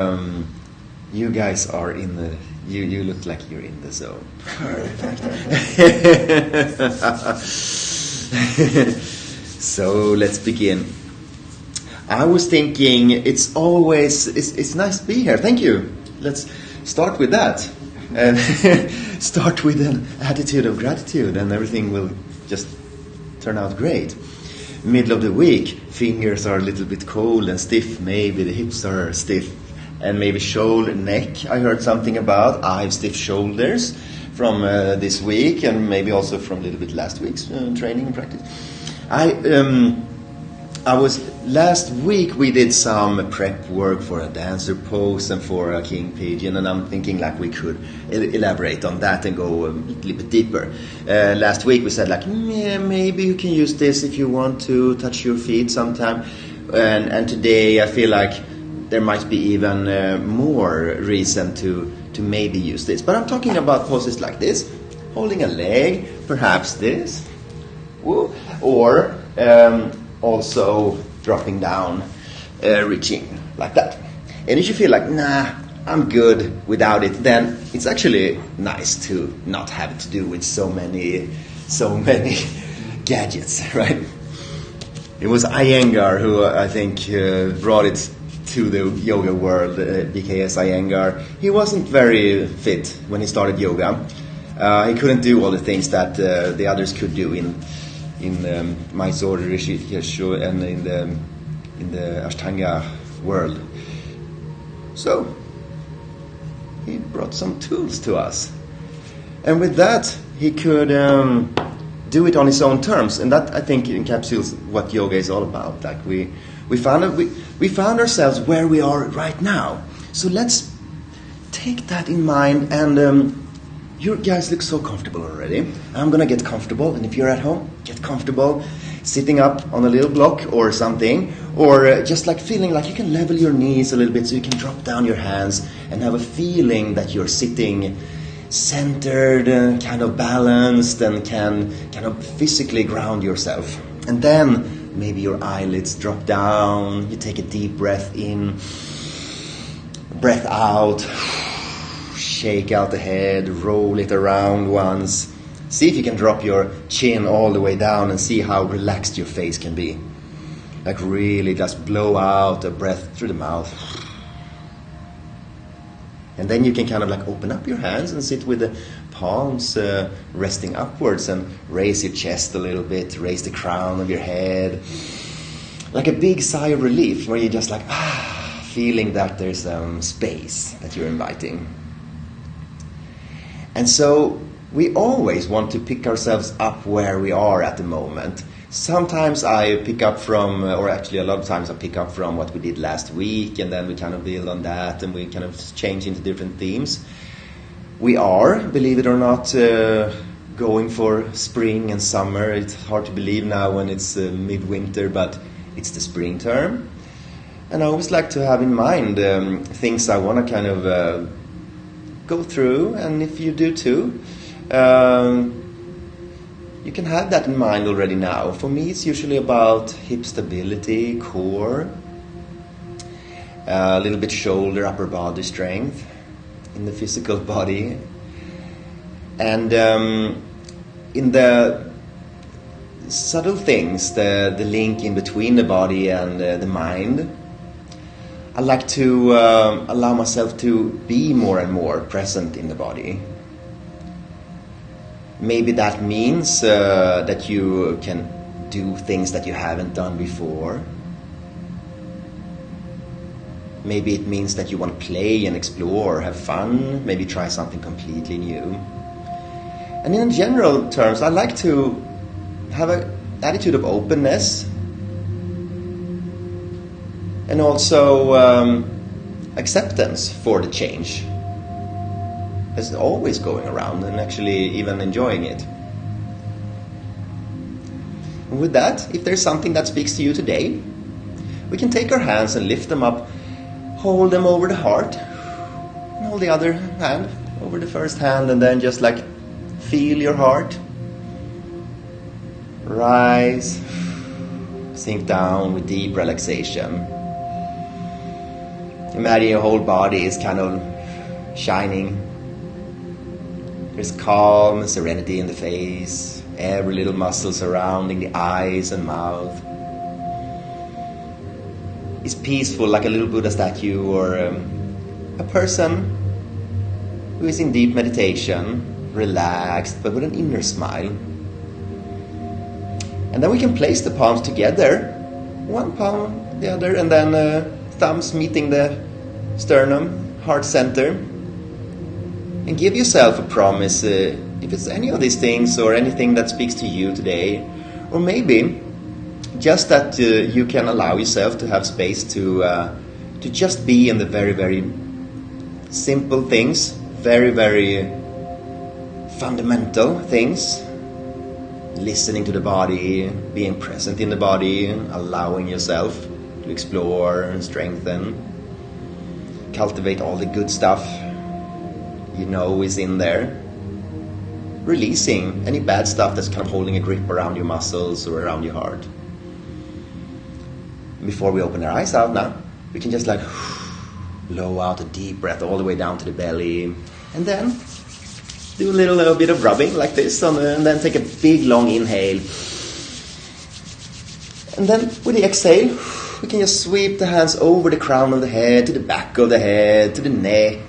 You guys are in the. You look like you're in the zone. So let's begin. I was thinking it's nice to be here. Thank you. Let's start with that. And start with an attitude of gratitude, and everything will just turn out great. Middle of the week, fingers are a little bit cold and stiff. Maybe the hips are stiff, and maybe shoulder, neck. I heard something about. I have stiff shoulders from this week, and maybe also from a little bit last week's training and practice. Last week we did some prep work for a dancer pose and for a king pigeon, and I'm thinking like we could elaborate on that and go a little bit deeper. Last week we said like, maybe you can use this if you want to touch your feet sometime, and today I feel like there might be even more reason to maybe use this. But I'm talking about poses like this, holding a leg, perhaps this, or also dropping down, reaching like that. And if you feel like, nah, I'm good without it, then it's actually nice to not have to do with so many gadgets, right? It was Iyengar who I think brought it to the yoga world, BKS Iyengar. He wasn't very fit when he started yoga. He couldn't do all the things that the others could do in Mysore, Rishikesh, and in the Ashtanga world. So he brought some tools to us, and with that he could do it on his own terms, and that I think encapsulates what yoga is all about. Like we found ourselves where we are right now. So let's take that in mind, and you guys look so comfortable already. I'm gonna get comfortable, and if you're at home, get comfortable, sitting up on a little block or something, or just like feeling like you can level your knees a little bit so you can drop down your hands and have a feeling that you're sitting centered and kind of balanced and can kind of physically ground yourself. And then maybe your eyelids drop down, you take a deep breath in, breath out, shake out the head, roll it around once. See if you can drop your chin all the way down and see how relaxed your face can be. Like really just blow out a breath through the mouth. And then you can kind of like open up your hands and sit with the palms resting upwards and raise your chest a little bit, raise the crown of your head. Like a big sigh of relief where you're just like, feeling that there's space that you're inviting. And so we always want to pick ourselves up where we are at the moment. Sometimes I pick up from, or actually a lot of times I pick up from what we did last week, and then we kind of build on that and we kind of change into different themes. We are, believe it or not, going for spring and summer. It's hard to believe now when it's midwinter, but it's the spring term. And I always like to have in mind things I want to kind of go through, and if you do too, you can have that in mind already now. For me, it's usually about hip stability, core, a little bit shoulder, upper body strength in the physical body, and in the subtle things, the link in between the body and the mind. I like to allow myself to be more and more present in the body. Maybe that means that you can do things that you haven't done before. Maybe it means that you want to play and explore, have fun, maybe try something completely new. And in general terms, I like to have an attitude of openness, and also acceptance for the change. There's always going around and actually even enjoying it. And with that, if there's something that speaks to you today, we can take our hands and lift them up, hold them over the heart, and hold the other hand over the first hand, and then just like feel your heart rise, sink down with deep relaxation. Imagine your whole body is kind of shining. There's calm, serenity in the face, every little muscle surrounding the eyes and mouth. It's peaceful, like a little Buddha statue or a person who is in deep meditation, relaxed, but with an inner smile. And then we can place the palms together, one palm, the other, and then thumbs meeting the sternum, heart center. And give yourself a promise, if it's any of these things or anything that speaks to you today, or maybe just that you can allow yourself to have space to just be in the very, very simple things, very, very fundamental things. Listening to the body, being present in the body, allowing yourself to explore and strengthen, cultivate all the good stuff you know is in there, releasing any bad stuff that's kind of holding a grip around your muscles or around your heart. Before we open our eyes out now, we can just like blow out a deep breath all the way down to the belly, and then do a little bit of rubbing like this, and then take a big long inhale. And then with the exhale, we can just sweep the hands over the crown of the head, to the back of the head, to the neck.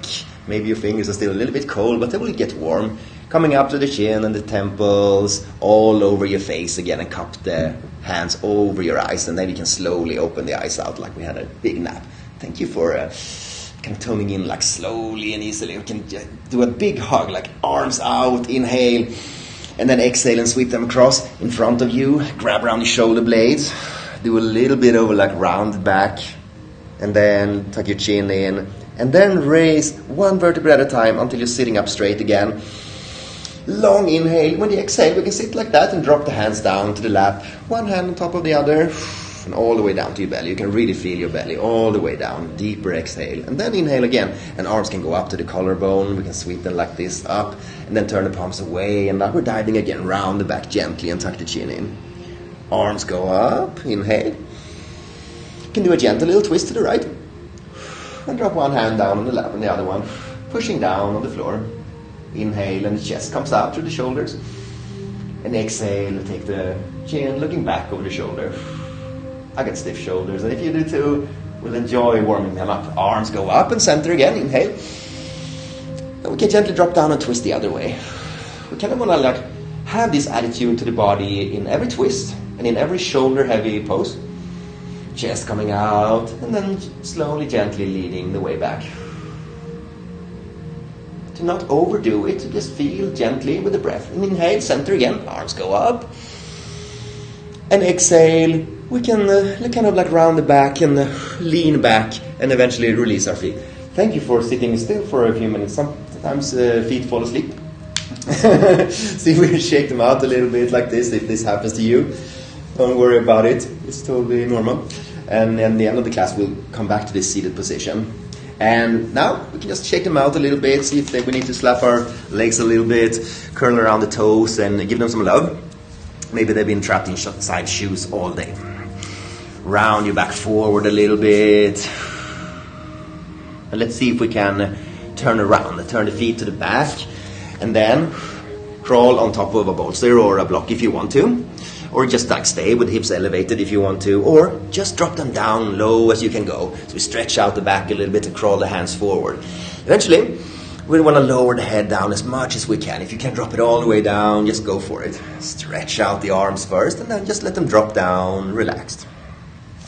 Maybe your fingers are still a little bit cold, but they will get warm. Coming up to the chin and the temples, all over your face again, and cup the hands over your eyes, and then you can slowly open the eyes out like we had a big nap. Thank you for kind of toning in like slowly and easily. We can do a big hug, like arms out, inhale, and then exhale and sweep them across in front of you. Grab around the shoulder blades, do a little bit of like round back, and then tuck your chin in, and then raise one vertebra at a time until you're sitting up straight again. Long inhale. When you exhale, we can sit like that and drop the hands down to the lap, one hand on top of the other, and all the way down to your belly. You can really feel your belly all the way down. Deeper exhale. And then inhale again. And arms can go up to the collarbone. We can sweep them like this up. And then turn the palms away. And now we're diving again. Round the back gently and tuck the chin in. Arms go up. Inhale. You can do a gentle little twist to the right. And drop one hand down on the lap and the other one pushing down on the floor. Inhale and the chest comes out through the shoulders. And exhale, take the chin looking back over the shoulder. I got stiff shoulders, and if you do too, we'll enjoy warming them up. Arms go up and center again, inhale. And we can gently drop down and twist the other way. We kind of want to like have this attitude to the body in every twist and in every shoulder heavy pose. Chest coming out, and then slowly, gently leading the way back. To not overdo it, to just feel gently with the breath. And inhale, center again, arms go up. And exhale, we can kind of like round the back and lean back and eventually release our feet. Thank you for sitting still for a few minutes. Sometimes feet fall asleep. See, we shake them out a little bit like this if this happens to you. Don't worry about it. It's totally normal. And at the end of the class, we'll come back to this seated position. And now we can just shake them out a little bit, see if we need to slap our legs a little bit, curl around the toes and give them some love. Maybe they've been trapped inside shoes all day. Round your back forward a little bit. And let's see if we can turn around, turn the feet to the back, and then crawl on top of a bolster or a block if you want to. Or just like stay with the hips elevated if you want to. Or just drop them down low as you can go. So we stretch out the back a little bit and crawl the hands forward. Eventually, we want to lower the head down as much as we can. If you can drop it all the way down, just go for it. Stretch out the arms first and then just let them drop down, relaxed.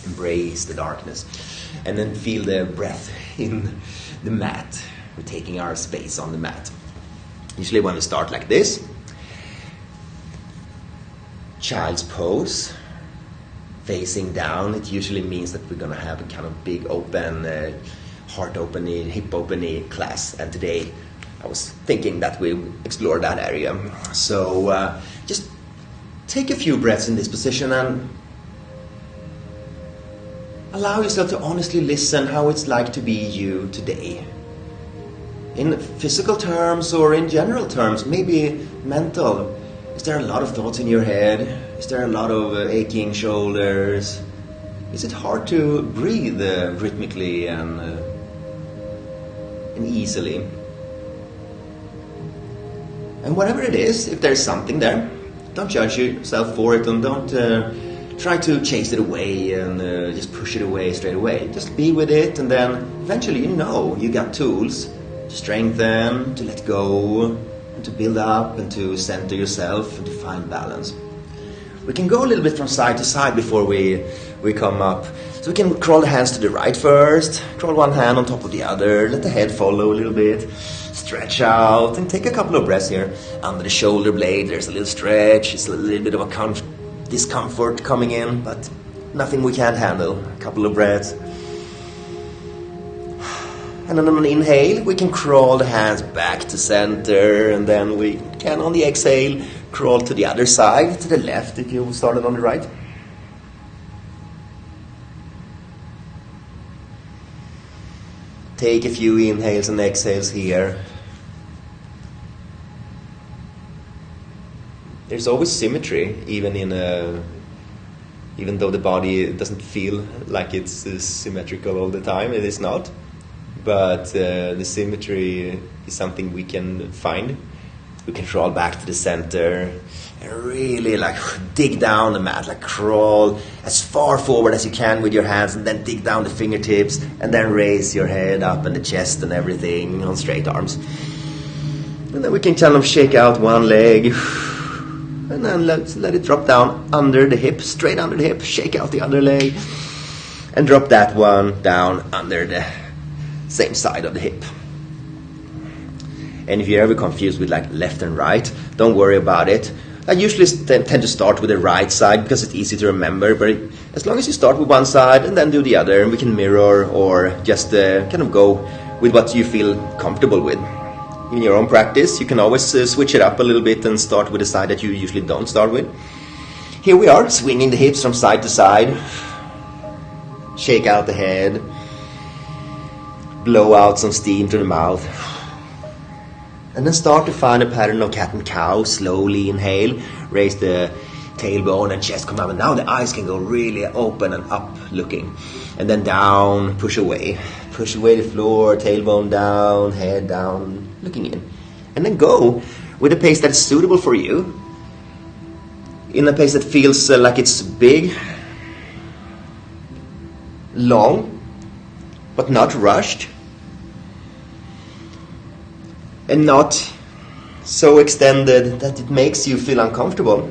Embrace the darkness. And then feel the breath in the mat. We're taking our space on the mat. Usually when we start like this, child's pose, facing down, it usually means that we're going to have a kind of big open, heart opening, hip opening class. And today I was thinking that we explore that area. So just take a few breaths in this position and allow yourself to honestly listen how it's like to be you today. In physical terms or in general terms, maybe mental. Is there a lot of thoughts in your head? Is there a lot of aching shoulders? Is it hard to breathe rhythmically and and easily. And whatever it is, if there's something there, don't judge yourself for it, and don't try to chase it away and just push it away straight away. Just be with it, and then eventually you got tools to strengthen, to let go, and to build up, and to center yourself, and to find balance. We can go a little bit from side to side before we come up. So we can crawl the hands to the right first, crawl one hand on top of the other, let the head follow a little bit, stretch out, and take a couple of breaths here. Under the shoulder blade, there's a little stretch, it's a little bit of a discomfort coming in, but nothing we can't handle. A couple of breaths. And on an inhale, we can crawl the hands back to center, and then we can, on the exhale, crawl to the other side, to the left if you started on the right. Take a few inhales and exhales here. There's always symmetry, even though the body doesn't feel like it's symmetrical all the time. It is not. But the symmetry is something we can find. We can crawl back to the center and really dig down the mat, crawl as far forward as you can with your hands, and then dig down the fingertips, and then raise your head up and the chest and everything on straight arms. And then we can kind of shake out one leg, and then let it drop down under the hip, straight under the hip, shake out the other leg, and drop that one down under the same side of the hip. And if you're ever confused with left and right, don't worry about it. I usually tend to start with the right side because it's easy to remember, but as long as you start with one side and then do the other, and we can mirror or just kind of go with what you feel comfortable with. In your own practice, you can always switch it up a little bit and start with the side that you usually don't start with. Here we are, swinging the hips from side to side. Shake out the head. Blow out some steam to the mouth. And then start to find a pattern of cat and cow. Slowly inhale, raise the tailbone and chest come up, and now the eyes can go really open and up looking. And then down, push away the floor, tailbone down, head down, looking in. And then go with a pace that is suitable for you, in a pace that feels like it's big, long, but not rushed, and not so extended that it makes you feel uncomfortable.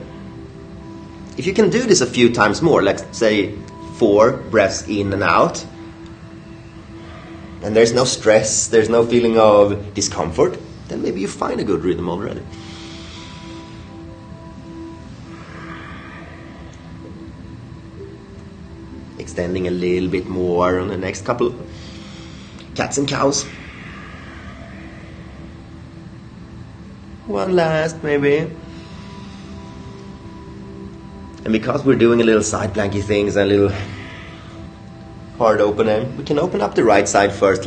If you can do this a few times more, let's say 4 breaths in and out, and there's no stress, there's no feeling of discomfort, then maybe you find a good rhythm already. Extending a little bit more on the next couple cats and cows. One last maybe. And because we're doing a little side planky things and a little hard opening, we can open up the right side first,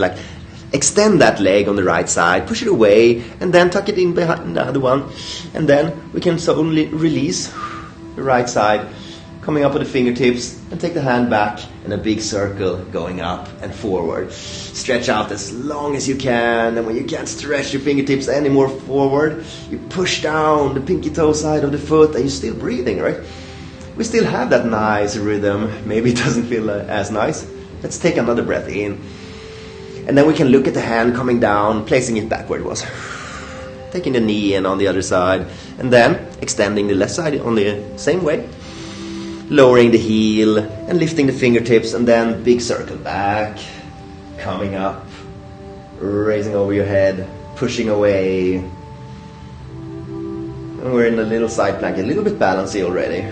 extend that leg on the right side, push it away, and then tuck it in behind the other one. And then we can slowly release the right side, coming up with the fingertips, and take the hand back in a big circle going up and forward. Stretch out as long as you can, and when you can't stretch your fingertips anymore forward, you push down the pinky toe side of the foot, and you're still breathing, right? We still have that nice rhythm. Maybe it doesn't feel as nice. Let's take another breath in. And then we can look at the hand coming down, placing it back where it was. Taking the knee in on the other side, and then extending the left side on the same way. Lowering the heel and lifting the fingertips, and then big circle back, coming up, raising over your head, pushing away. And we're in a little side plank, a little bit bouncy already.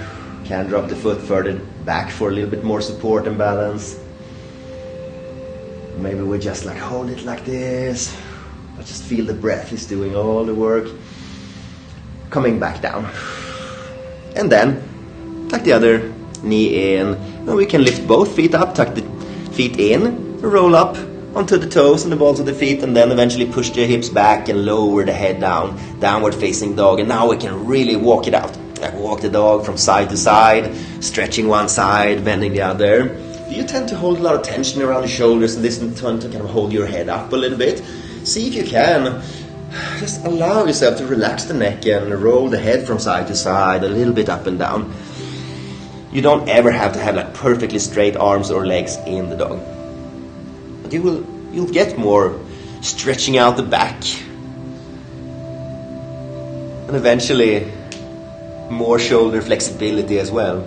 Can drop the foot further back for a little bit more support and balance. Maybe we just hold it like this, but just feel the breath is doing all the work. Coming back down. And then tuck the other knee in, and we can lift both feet up, tuck the feet in, roll up onto the toes and the balls of the feet, and then eventually push the hips back and lower the head down, downward facing dog. And now we can really walk it out. Walk the dog from side to side, stretching one side, bending the other. You tend to hold a lot of tension around the shoulders, and this in turn to kind of hold your head up a little bit. see if you can just allow yourself to relax the neck and roll the head from side to side, a little bit up and down. You don't ever have to have like perfectly straight arms or legs in the dog, but you'll get more stretching out the back, and eventually more shoulder flexibility as well.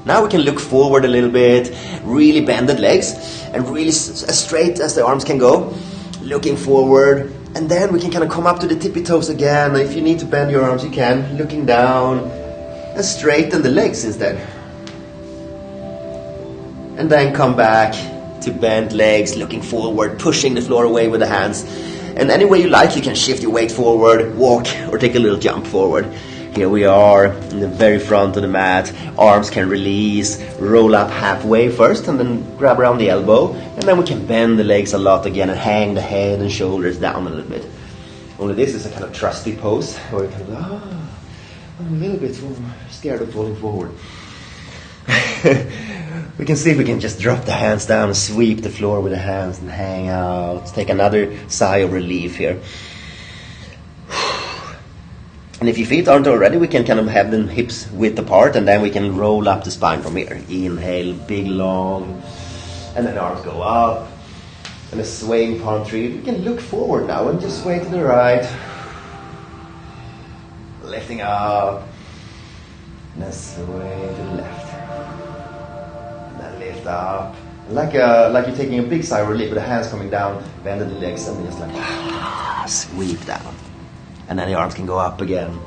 Now we can look forward a little bit, really bend the legs, and really as straight as the arms can go, looking forward. And then we can kind of come up to the tippy toes again. If you need to bend your arms, you can, looking down, and straighten the legs instead. And then come back to bent legs, looking forward, pushing the floor away with the hands. And any way you like, you can shift your weight forward, walk, or take a little jump forward. Here we are in the very front of the mat. Arms can release, roll up halfway first, and then grab around the elbow. And then we can bend the legs a lot again and hang the head and shoulders down a little bit. Only this is a kind of trusty pose, where you kind of, I'm a little bit scared of falling forward. We can see if we can just drop the hands down and sweep the floor with the hands and hang out. Take another sigh of relief here. And if your feet aren't already, we can kind of have them hips width apart, and then we can roll up the spine from here. Inhale, big long, and then arms go up. And a swaying palm tree. We can look forward now and just sway to the right. Lifting up. And then sway to the left. And then lift up. Like you're taking a big sigh of relief with the hands coming down, bend the legs, and just like sweep down. And then the arms can go up again.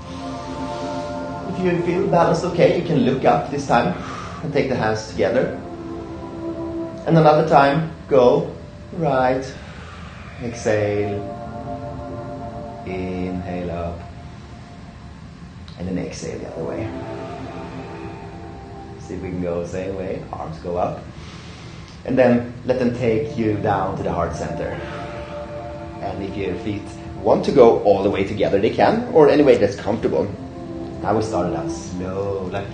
If you feel balanced okay, you can look up this time and take the hands together. And another time, go right, exhale, inhale up, and then exhale the other way. See if we can go the same way, arms go up. And then let them take you down to the heart center. And if your feet want to go all the way together, they can, or any way that's comfortable. Now we started out slow, like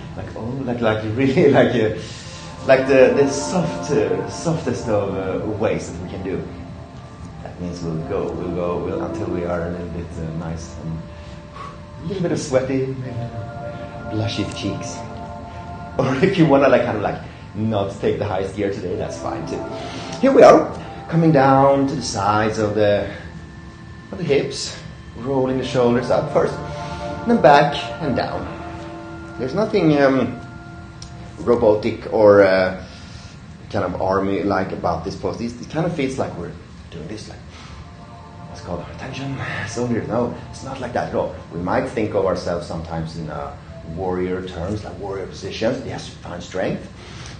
really like the softest of ways that we can do. That means we'll go until we are a little bit nice and a little bit of sweaty, maybe blushy cheeks. Or if you wanna not take the highest gear today, that's fine too. Here we are, coming down to the sides of the hips, rolling the shoulders up first, and then back and down. There's nothing robotic or kind of army-like about this pose. It kind of feels like we're doing this, like, it's called attention, soldiers. No, it's not like that at all. We might think of ourselves sometimes in warrior terms, like warrior positions. Yes, we find strength,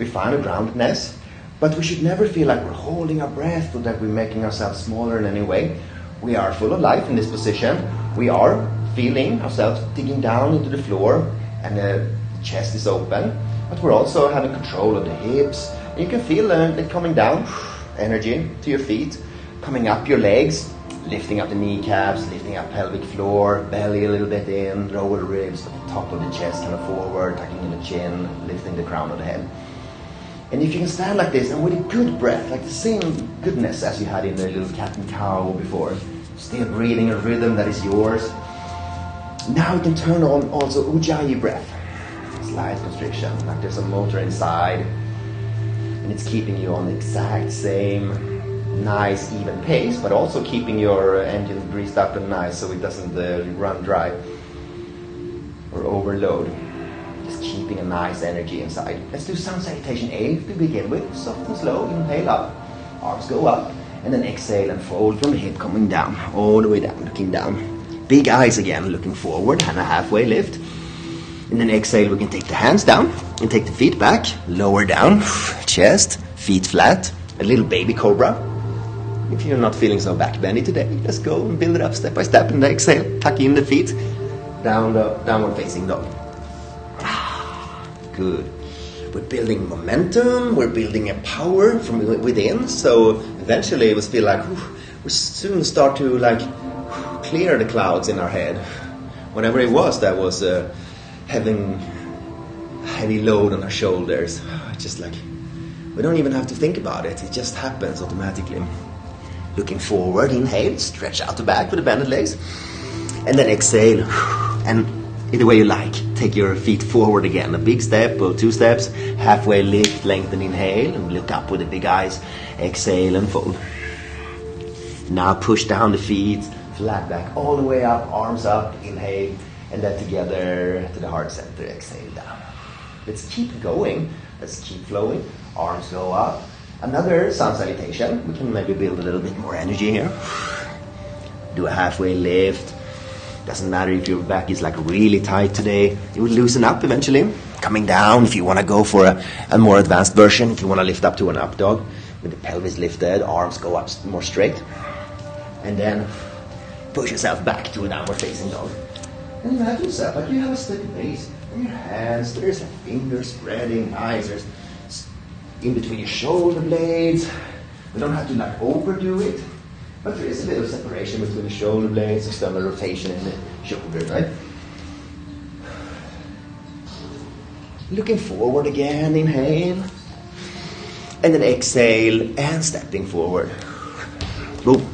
we find a groundedness, but we should never feel like we're holding our breath or that we're making ourselves smaller in any way. We are full of life in this position. We are feeling ourselves digging down into the floor, and the chest is open, but we're also having control of the hips. And you can feel it coming down, energy to your feet, coming up your legs, lifting up the kneecaps, lifting up pelvic floor, belly a little bit in, lower ribs, top of the chest kind of forward, tucking in the chin, lifting the crown of the head. And if you can stand like this and with a good breath, like the same goodness as you had in the little cat and cow before, still breathing a rhythm that is yours. Now you can turn on also Ujjayi breath, slight constriction, like there's a motor inside, and it's keeping you on the exact same nice even pace, but also keeping your engine greased up and nice so it doesn't run dry or overload. Keeping a nice energy inside. Let's do sun salutation A to begin with. Soft and slow, inhale up, arms go up, and then exhale and fold from the hip, coming down, all the way down, looking down. Big eyes again, looking forward, and a halfway lift. And then exhale, we can take the hands down and take the feet back, lower down, chest, feet flat, a little baby cobra. If you're not feeling so back bendy today, let's go and build it up step by step, and exhale, tuck in the feet, down the downward facing dog. Good. We're building momentum, we're building a power from within, so eventually it will feel like we soon start to clear the clouds in our head. Whatever it was that was having a heavy load on our shoulders, just we don't even have to think about it, it just happens automatically. Looking forward, inhale, stretch out the back with the bended legs. And then exhale, and either way you like, take your feet forward again. A big step or 2 steps, halfway lift, lengthen, inhale, and look up with the big eyes. Exhale and fold. Now push down the feet, flat back, all the way up, arms up, inhale, and then together to the heart center, exhale down. Let's keep going, let's keep flowing. Arms go up. Another sun salutation. We can maybe build a little bit more energy here. Do a halfway lift. Doesn't matter if your back is like really tight today. It will loosen up eventually. Coming down if you want to go for a more advanced version. If you want to lift up to an up dog with the pelvis lifted, arms go up more straight. And then push yourself back to a downward facing dog. And imagine yourself like you have a steady base. And your hands, there's a finger spreading, eyes, there's in between your shoulder blades. We don't have to like overdo it, but there is a little separation between the shoulder blades, external rotation in the shoulders, right? Looking forward again, inhale. And then exhale and stepping forward. Boom.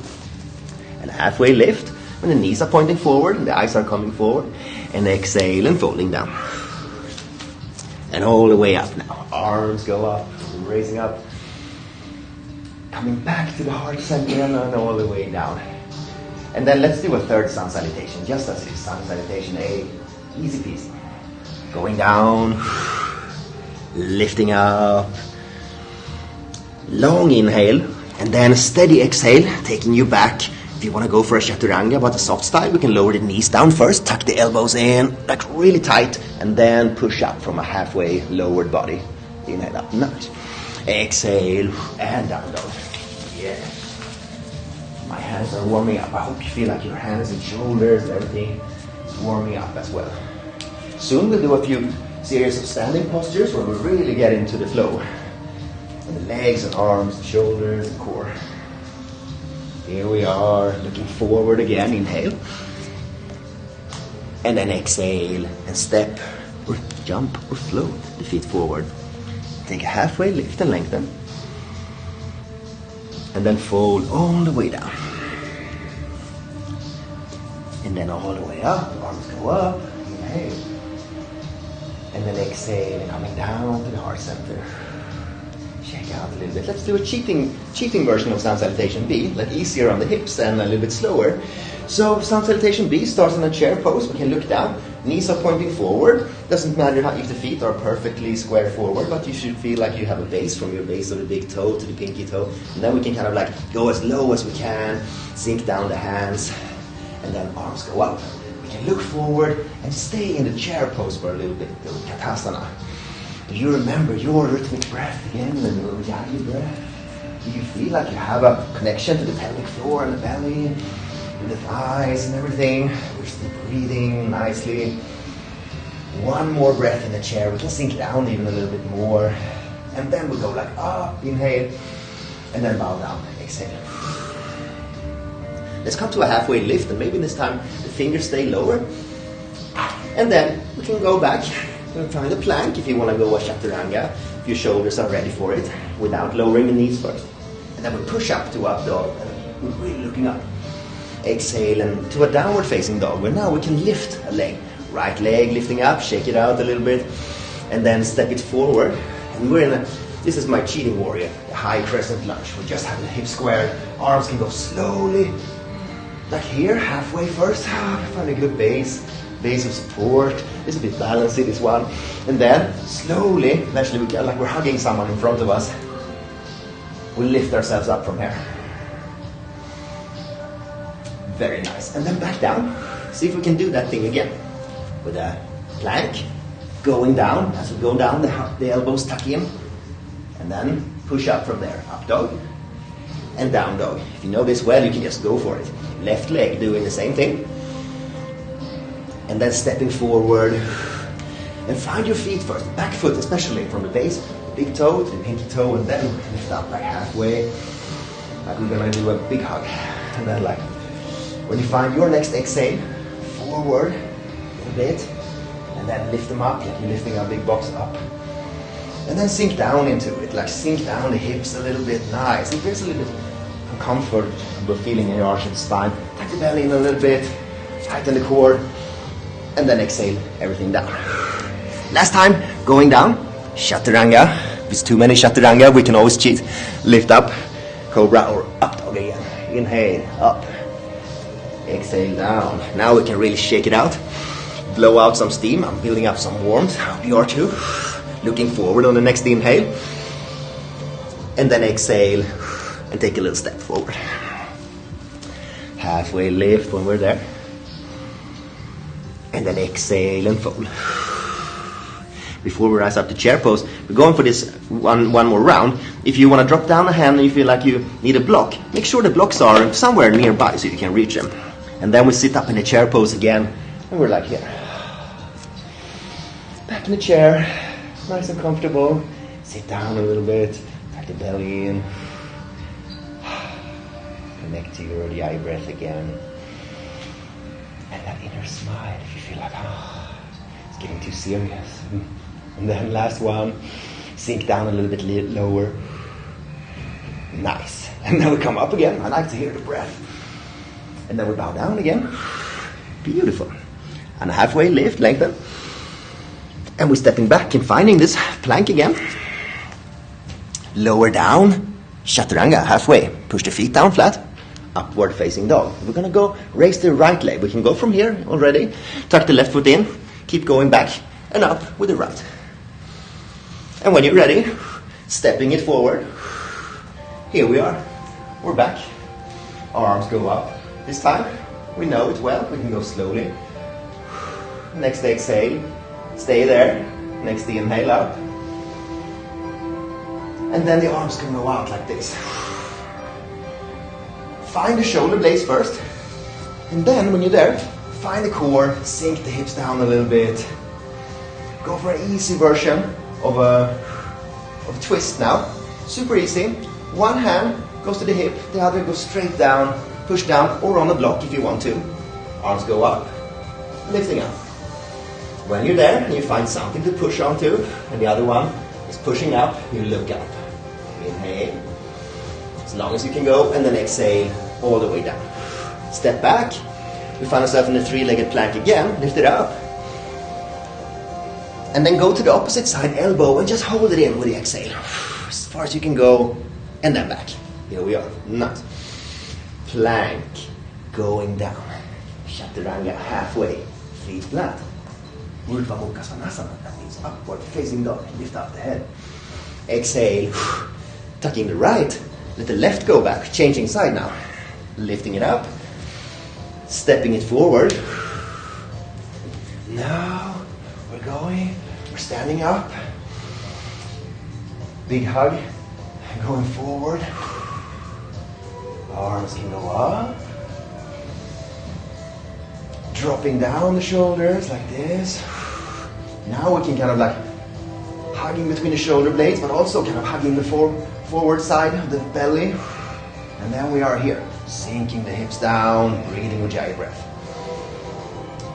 And halfway lift when the knees are pointing forward and the eyes are coming forward. And exhale and folding down. And all the way up now. Arms go up, raising up. Coming back to the heart center and all the way down. And then let's do a third sun salutation. Just as is sun salutation A. Easy peasy. Going down. Lifting up. Long inhale. And then steady exhale. Taking you back. If you want to go for a chaturanga, but a soft style, we can lower the knees down first, tuck the elbows in, like really tight, and then push up from a halfway lowered body. Inhale up, nice. Exhale, and down dog. Yeah. My hands are warming up. I hope you feel like your hands and shoulders, everything is warming up as well. Soon we'll do a few series of standing postures where we really get into the flow. And the legs and arms, and shoulders, and core. Here we are, looking forward again, inhale. And then exhale and step or jump or float the feet forward. Take a halfway lift and lengthen. And then fold all the way down. And then all the way up, arms go up, inhale. And then exhale and coming down to the heart center. Check out a little bit. Let's do a cheating version of sun salutation B, like easier on the hips and a little bit slower. So sun salutation B starts in a chair pose. We can look down. Knees are pointing forward. Doesn't matter if the feet are perfectly square forward, but you should feel like you have a base from your base of the big toe to the pinky toe. And then we can kind of like go as low as we can, sink down the hands, and then arms go up. We can look forward and stay in the chair pose for a little bit, the Katasana. Do you remember your rhythmic breath again, and your Ujjayi breath? Do you feel like you have a connection to the pelvic floor and the belly, and the thighs and everything? We're still breathing nicely. One more breath in the chair. We can sink down even a little bit more. And then we go like up, inhale, and then bow down, exhale. Let's come to a halfway lift, and maybe this time the fingers stay lower. And then we can go back. Find a plank if you want to go a chaturanga, if your shoulders are ready for it, without lowering the knees first. And then we push up to up dog, and we're really looking up. Exhale and to a downward facing dog, where now we can lift a leg. Right leg lifting up, shake it out a little bit, and then step it forward. And we're in this is my cheating warrior, a high crescent lunge. We just have the hips squared, arms can go slowly. Like here, halfway first, find a good base of support. It's a bit balanced, this one. And then, slowly, eventually we get like we're hugging someone in front of us. We lift ourselves up from here. Very nice. And then back down. See if we can do that thing again. With a plank, going down. As we go down, the elbows tuck in. And then push up from there. Up dog. And down dog. If you know this well, you can just go for it. Left leg doing the same thing. And then stepping forward. And find your feet first. Back foot especially from the base. Big toe to the pinky toe. And then lift up like halfway. Like we're going to do a big hug. And then like when you find your next exhale, forward a little bit. And then lift them up like you're lifting a big box up. And then sink down into it. Like sink down the hips a little bit. Nice. It feels a little bit comfortable feeling in your arch of the spine. Tuck the belly in a little bit, tighten the core, and then exhale everything down. Last time, going down, chaturanga. If it's too many chaturanga, we can always cheat. Lift up, cobra or updog again. Inhale, up. Exhale down. Now we can really shake it out. Blow out some steam. I'm building up some warmth. I hope you are too. Looking forward on the next inhale. And then exhale and take a little step forward. Halfway lift when we're there. And then exhale and fold. Before we rise up to chair pose, we're going for this one more round. If you want to drop down a hand and you feel like you need a block, make sure the blocks are somewhere nearby so you can reach them. And then we sit up in the chair pose again, and we're like here. Back in the chair, nice and comfortable. Sit down a little bit, tuck the belly in. Connect to your eye breath again. And that inner smile if you feel like, it's getting too serious. And then last one, sink down a little bit lower. Nice. And then we come up again. I like to hear the breath. And then we bow down again. Beautiful. And halfway lift, lengthen. And we're stepping back and finding this plank again. Lower down, chaturanga, halfway. Push the feet down flat. Upward facing dog. We're going to go raise the right leg. We can go from here already. Tuck the left foot in. Keep going back and up with the right. And when you're ready, stepping it forward. Here we are. We're back. Arms go up. This time, we know it well. We can go slowly. Next exhale. Stay there. Next inhale up. And then the arms can go out like this. Find the shoulder blades first. And then when you're there, find the core, sink the hips down a little bit. Go for an easy version of a twist now. Super easy. One hand goes to the hip, the other goes straight down, push down, or on a block if you want to. Arms go up, lifting up. When you're there and you find something to push onto, and the other one is pushing up, you look up. Inhale, as long as you can go, and then exhale all the way down. Step back. We find ourselves in a three-legged plank again. Lift it up. And then go to the opposite side, elbow, and just hold it in with the exhale. As far as you can go, and then back. Here we are. Nice. Plank. Going down. Chaturanga halfway. Feet flat. Urdhva Mukha Svanasana. That means upward facing dog. Lift up the head. Exhale. Tucking the right. Let the left go back. Changing side now. Lifting it up. Stepping it forward. Now we're going. We're standing up. Big hug. Going forward. Arms can go up. Dropping down the shoulders like this. Now we can kind of like hugging between the shoulder blades, but also kind of hugging the forward side of the belly. And then we are here, sinking the hips down, breathing Ujjayi breath.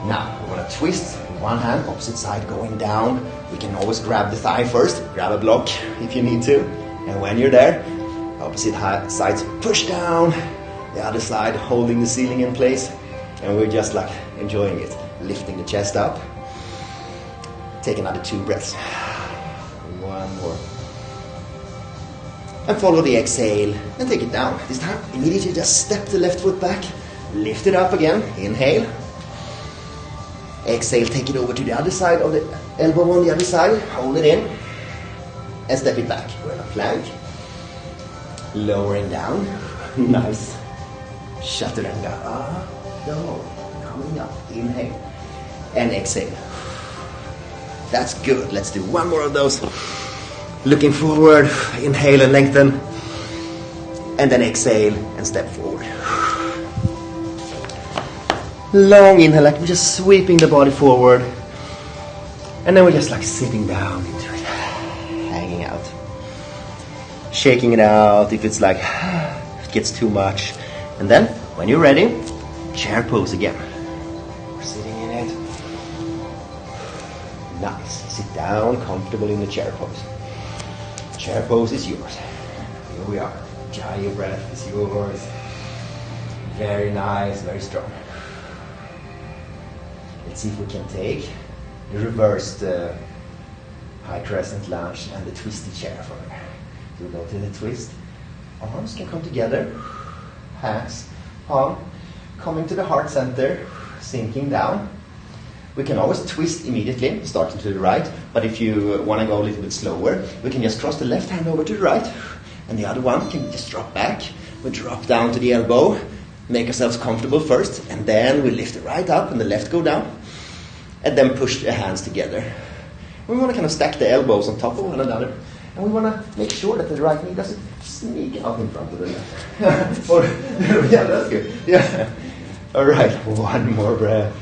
Now, we're going to twist with one hand, opposite side going down. We can always grab the thigh first, grab a block if you need to. And when you're there, opposite sides push down, the other side holding the ceiling in place. And we're just like enjoying it, lifting the chest up. Take another 2 breaths. One more. And follow the exhale and take it down. This time, immediately just step the left foot back, lift it up again, inhale. Exhale, take it over to the other side of the elbow on the other side, hold it in, and step it back. We're in a plank. Lowering down, nice. Chaturanga, up, down, coming up, inhale, and exhale. That's good, let's do one more of those. Looking forward, inhale and lengthen, and then exhale and step forward. Long inhale, like we're just sweeping the body forward, and then we're just like sitting down into it, hanging out, shaking it out if it's like, if it gets too much, and then when you're ready, chair pose again. We're sitting in it. Nice, sit down, comfortable in the chair pose. Chair pose is yours. Here we are. Ujjayi breath is yours. Very nice, very strong. Let's see if we can take the reversed high crescent lunge and the twisty chair for her. So we go to the twist. Arms can come together. Hands, palm, coming to the heart center, sinking down. We can always twist immediately, starting to the right, but if you want to go a little bit slower, we can just cross the left hand over to the right, and the other one can just drop back. We drop down to the elbow, make ourselves comfortable first, and then we lift the right up and the left go down, and then push the hands together. We want to kind of stack the elbows on top of one another, and we want to make sure that the right knee doesn't sneak out in front of the left. Yeah, that's good. Yeah. All right, one more breath.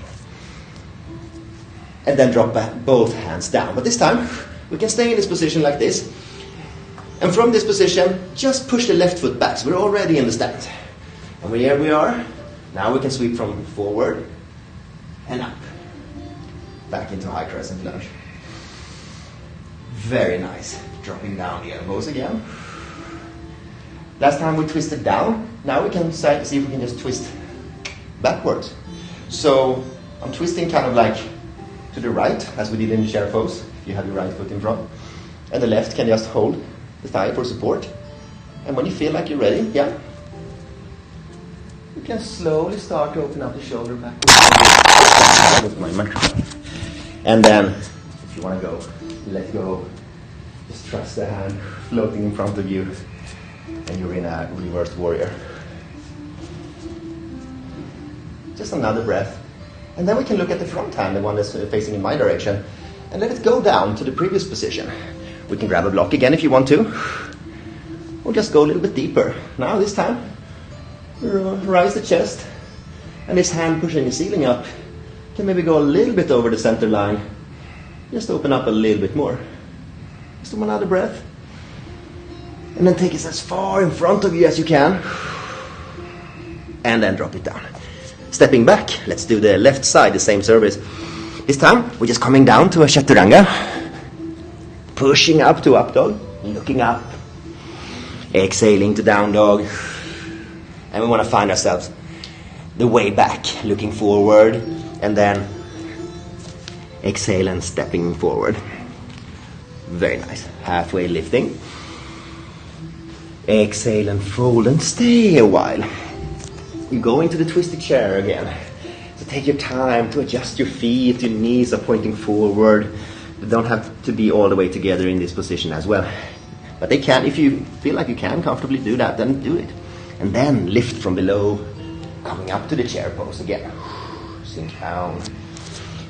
And then drop back both hands down. But this time, we can stay in this position like this. And from this position, just push the left foot back. So we're already in the stand. And here we are. Now we can sweep from forward and up. Back into high crescent lunge. Very nice. Dropping down the elbows again. Last time we twisted down. Now we can see if we can just twist backwards. So I'm twisting kind of like to the right, as we did in the chair pose, if you have your right foot in front. And the left can just hold the thigh for support. And when you feel like you're ready, yeah, you can slowly start to open up the shoulder back. With my microphone. And then, if you want to go, let go. Just trust the hand floating in front of you. And you're in a reversed warrior. Just another breath. And then we can look at the front hand, the one that's facing in my direction, and let it go down to the previous position. We can grab a block again if you want to, or just go a little bit deeper. Now this time, rise the chest, and this hand pushing the ceiling up can maybe go a little bit over the center line. Just open up a little bit more. Just do another breath. And then take it as far in front of you as you can, and then drop it down. Stepping back, let's do the left side, the same service. This time, we're just coming down to a chaturanga. Pushing up to Updog, looking up. Exhaling to down dog. And we want to find ourselves the way back, looking forward. And then exhale and stepping forward. Very nice. Halfway lifting. Exhale and fold and stay a while. You go into the twisted chair again. So take your time to adjust your feet, your knees are pointing forward. They don't have to be all the way together in this position as well. But they can, if you feel like you can comfortably do that, then do it. And then lift from below, coming up to the chair pose again. Sink down.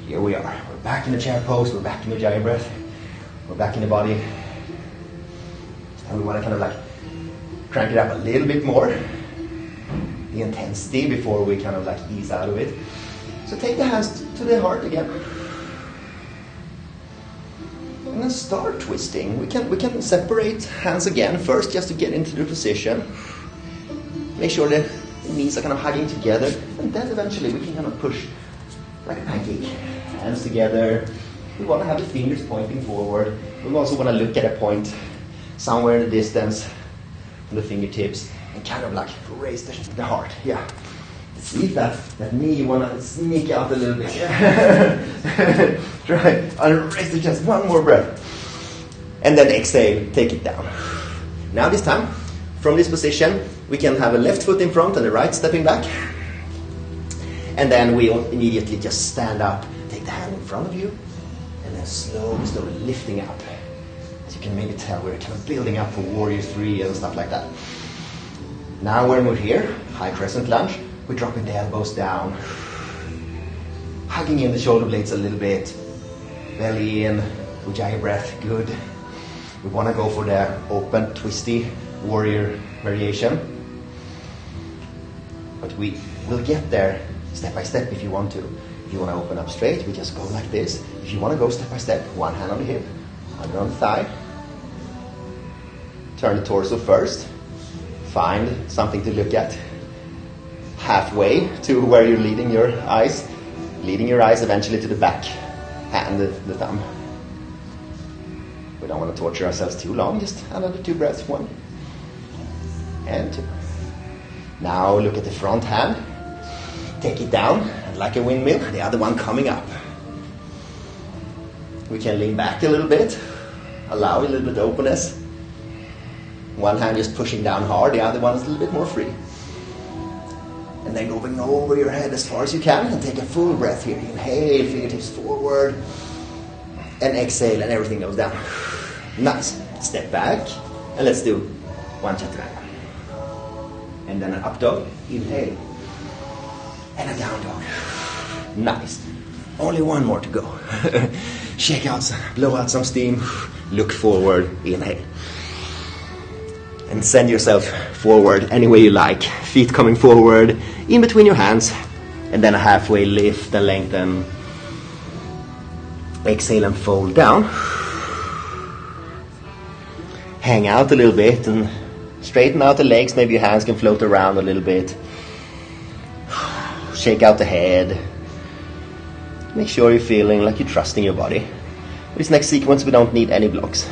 Here we are. We're back in the chair pose, we're back in the Ujjayi breath. We're back in the body. And we want to kind of like crank it up a little bit more. The intensity before we kind of like ease out of it. So take the hands to the heart again. And then start twisting. We can separate hands again first just to get into the position. Make sure the knees are kind of hugging together, and then eventually we can kind of push like a pancake. Hands together. We want to have the fingers pointing forward. We also want to look at a point somewhere in the distance from the fingertips. And kind of like raise the heart, yeah. See if that knee you want to sneak out a little bit. Try and raise the chest, one more breath. And then exhale, take it down. Now this time, from this position, we can have a left foot in front and the right stepping back. And then we immediately just stand up, take the hand in front of you, and then slowly lifting up. As you can maybe tell, we're kind of building up for Warrior 3 and stuff like that. Now when we're here, high crescent lunge, we're dropping the elbows down, hugging in the shoulder blades a little bit, belly in, Ujjayi breath, good. We want to go for the open, twisty warrior variation. But we will get there step by step if you want to. If you want to open up straight, we just go like this. If you want to go step by step, one hand on the hip, other on the thigh. Turn the torso first. Find something to look at halfway to where you're leading your eyes eventually to the back hand, the thumb. We don't want to torture ourselves too long, just another 2 breaths, 1. and 2. Now look at the front hand. Take it down, and like a windmill, the other one coming up. We can lean back a little bit, allow a little bit of openness. One hand just pushing down hard, the other one is a little bit more free. And then going over your head as far as you can, and take a full breath here. Inhale, fingertips forward, and exhale, and everything goes down. Nice. Step back, and let's do 1 chaturanga. And then an up dog, inhale. And a down dog. Nice. Only one more to go. Shake out, blow out some steam. Look forward, inhale. And send yourself forward any way you like. Feet coming forward, in between your hands. And then a halfway lift and lengthen. Exhale and fold down. Hang out a little bit and straighten out the legs. Maybe your hands can float around a little bit. Shake out the head. Make sure you're feeling like you're trusting your body. For this next sequence, we don't need any blocks.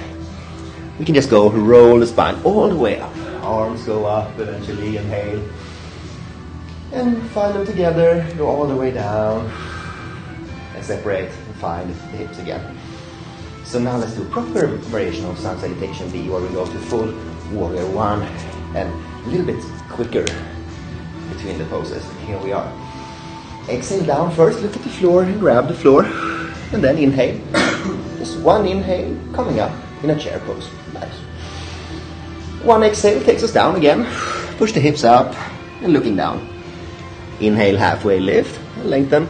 We can just go roll the spine all the way up. Arms go up eventually, inhale. And find them together, go all the way down. And separate and find the hips again. So now let's do a proper variation of Sun Salutation B, where we go to full warrior 1 and a little bit quicker between the poses. Here we are. Exhale down first, look at the floor and grab the floor. And then inhale. Just one inhale, coming up in a chair pose. Nice. One exhale takes us down again. Push the hips up and looking down. Inhale, halfway lift, lengthen.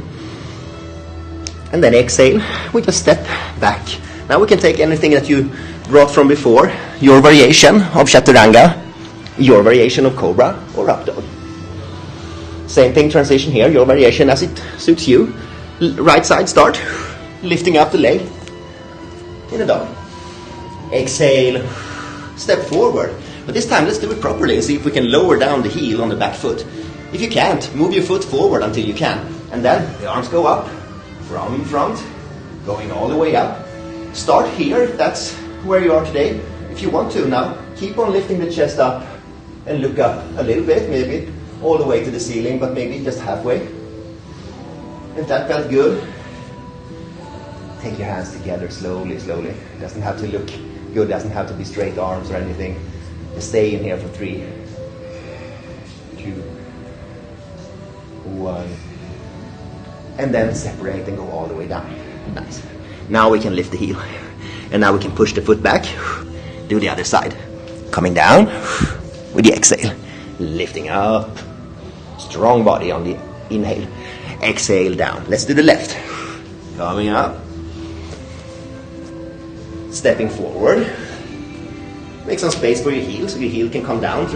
And then exhale, we just step back. Now we can take anything that you brought from before. Your variation of chaturanga, your variation of cobra or up dog. Same thing, transition here, your variation as it suits you. Right side start, lifting up the leg in a dog. Exhale, step forward. But this time let's do it properly and see if we can lower down the heel on the back foot. If you can't, move your foot forward until you can. And then the arms go up, from in front, going all the way up. Start here if that's where you are today. If you want to now, keep on lifting the chest up and look up a little bit, maybe all the way to the ceiling, but maybe just halfway. If that felt good, take your hands together slowly, slowly. It doesn't have to look good, doesn't have to be straight arms or anything. Just stay in here for 3, 2, 1. And then separate and go all the way down. Nice. Now we can lift the heel. And now we can push the foot back. Do the other side. Coming down with the exhale. Lifting up. Strong body on the inhale. Exhale down. Let's do the left. Coming up. Stepping forward. Make some space for your heel so your heel can come down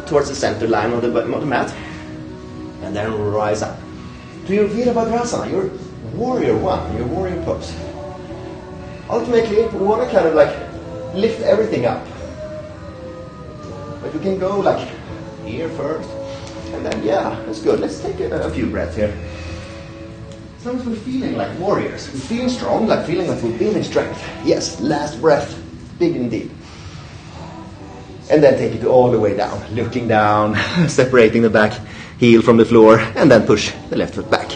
towards the center line of the mat. And then rise up. To your Virabhadrasana, your warrior 1, your warrior pose. Ultimately, we want to kind of like lift everything up. But you can go like here first. And then, yeah, that's good. Let's take a few breaths here. As long as we're feeling like warriors, we're feeling strong, like feeling like we're building strength. Yes, last breath, big and deep. And then take it all the way down, looking down, separating the back heel from the floor, and then push the left foot back.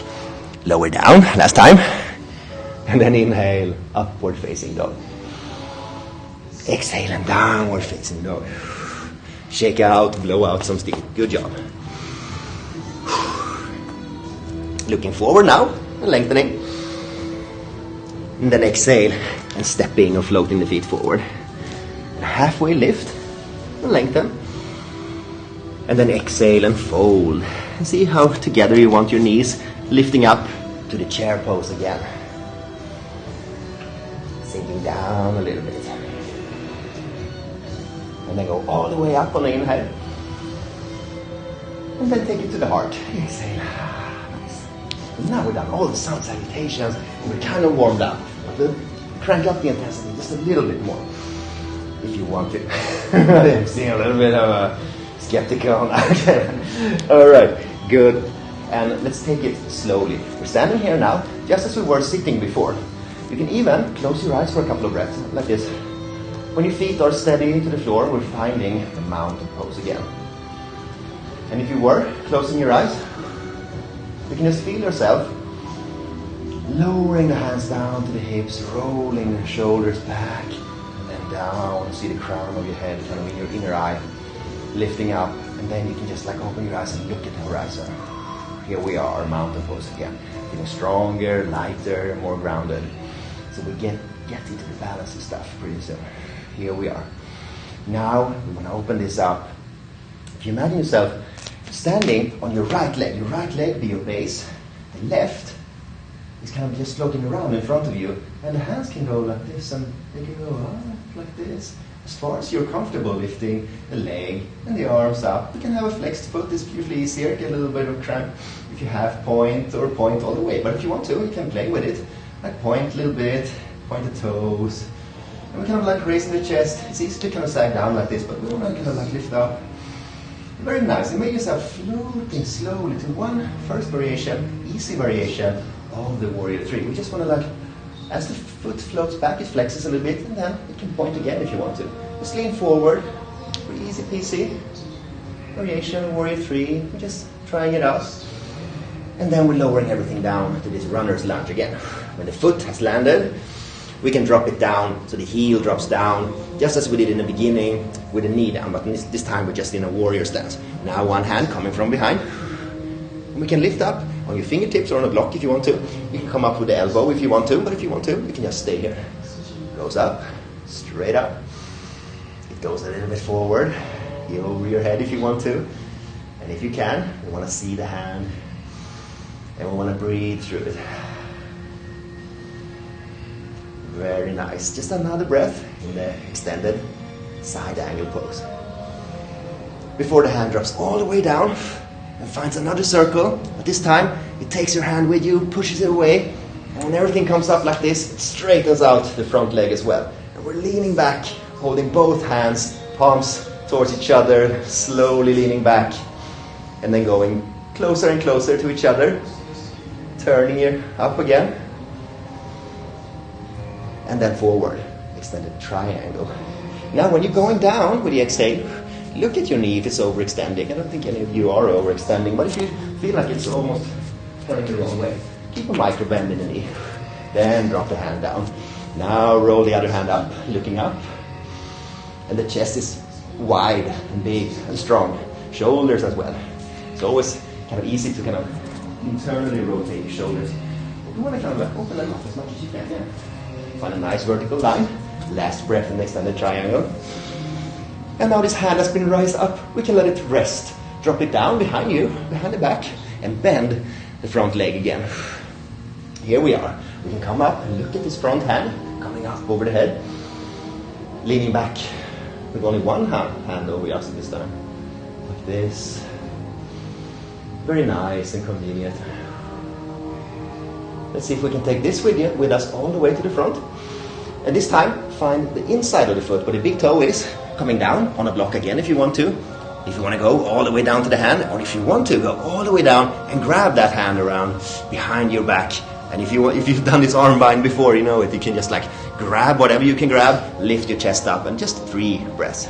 Lower down, last time. And then inhale, upward facing dog. Exhale and downward facing dog. Shake out, blow out some steam. Good job. Looking forward now, and lengthening. And then exhale, and stepping or floating the feet forward. Halfway lift, and lengthen. And then exhale and fold. And see how together you want your knees lifting up to the chair pose again. Sinking down a little bit. And then go all the way up on the inhale. And then take it to the heart. Exhale. Nice. And now we're done all the sun salutations. And we're kind of warmed up. But we'll crank up the intensity just a little bit more. If you want to. I'm seeing a little bit of a skeptical on that. Alright, good. And let's take it slowly. We're standing here now, just as we were sitting before. You can even close your eyes for a couple of breaths, like this. When your feet are steady to the floor, we're finding the mountain pose again. And if you were closing your eyes, you can just feel yourself lowering the hands down to the hips, rolling the shoulders back, and then down. See the crown of your head kind of in your inner eye, lifting up, and then you can just like open your eyes and look at the horizon. Here we are, mountain pose again. Getting stronger, lighter, more grounded. So we get into the balance and stuff pretty soon. Here we are. Now we want to open this up. If you imagine yourself standing on your right leg be your base, the left is kind of just floating around in front of you, and the hands can go like this, and they can go up like this, as far as you're comfortable lifting the leg and the arms up. You can have a flexed foot, it's usually easier, get a little bit of cramp if you have point or point all the way, but if you want to, you can play with it, like point a little bit, point the toes, and we kind of like raising the chest. It's easy to kind of sag down like this, but we want to kind of like lift up. Very nice, and make yourself floating slowly to one first variation, easy variation of the warrior three. We just want to like, as the foot floats back, it flexes a little bit, and then it can point again if you want to. Just lean forward, pretty easy peasy. Variation, warrior three, we're just trying it out. And then we're lowering everything down to this runner's lunge again. When the foot has landed, we can drop it down so the heel drops down, just as we did in the beginning with the knee down, but this time we're just in a warrior stance. Now one hand coming from behind. And we can lift up on your fingertips or on a block if you want to. You can come up with the elbow if you want to, but if you want to, you can just stay here. Goes up, straight up. It goes a little bit forward, over your head if you want to. And if you can, we want to see the hand, and we want to breathe through it. Very nice. Just another breath in the extended side angle pose. Before the hand drops all the way down and finds another circle, but this time it takes your hand with you, pushes it away, and when everything comes up like this, it straightens out the front leg as well. And we're leaning back, holding both hands, palms towards each other, slowly leaning back, and then going closer and closer to each other, turning it up again, and then forward, extended triangle. Now when you're going down with the exhale, look at your knee if it's overextending. I don't think any of you are overextending, but if you feel like it's almost turning the wrong way, keep a micro bend in the knee. Then drop the hand down. Now roll the other hand up, looking up. And the chest is wide and big and strong. Shoulders as well. It's always kind of easy to kind of internally rotate your shoulders. But you want to kind of open them up as much as you can. Yeah. Find a nice vertical line. Last breath in the extended triangle. And now this hand has been raised up. We can let it rest. Drop it down behind you, behind the back, and bend the front leg again. Here we are. We can come up and look at this front hand coming up over the head. Leaning back with only one hand over us this time. Like this. Very nice and convenient. Let's see if we can take this with us all the way to the front. And this time, find the inside of the foot where the big toe is, coming down on a block again if you want to. If you want to go all the way down to the hand, or if you want to go all the way down and grab that hand around behind your back. And if you've done this arm bind before, you know it. You can just like grab whatever you can grab, lift your chest up, and just 3 breaths.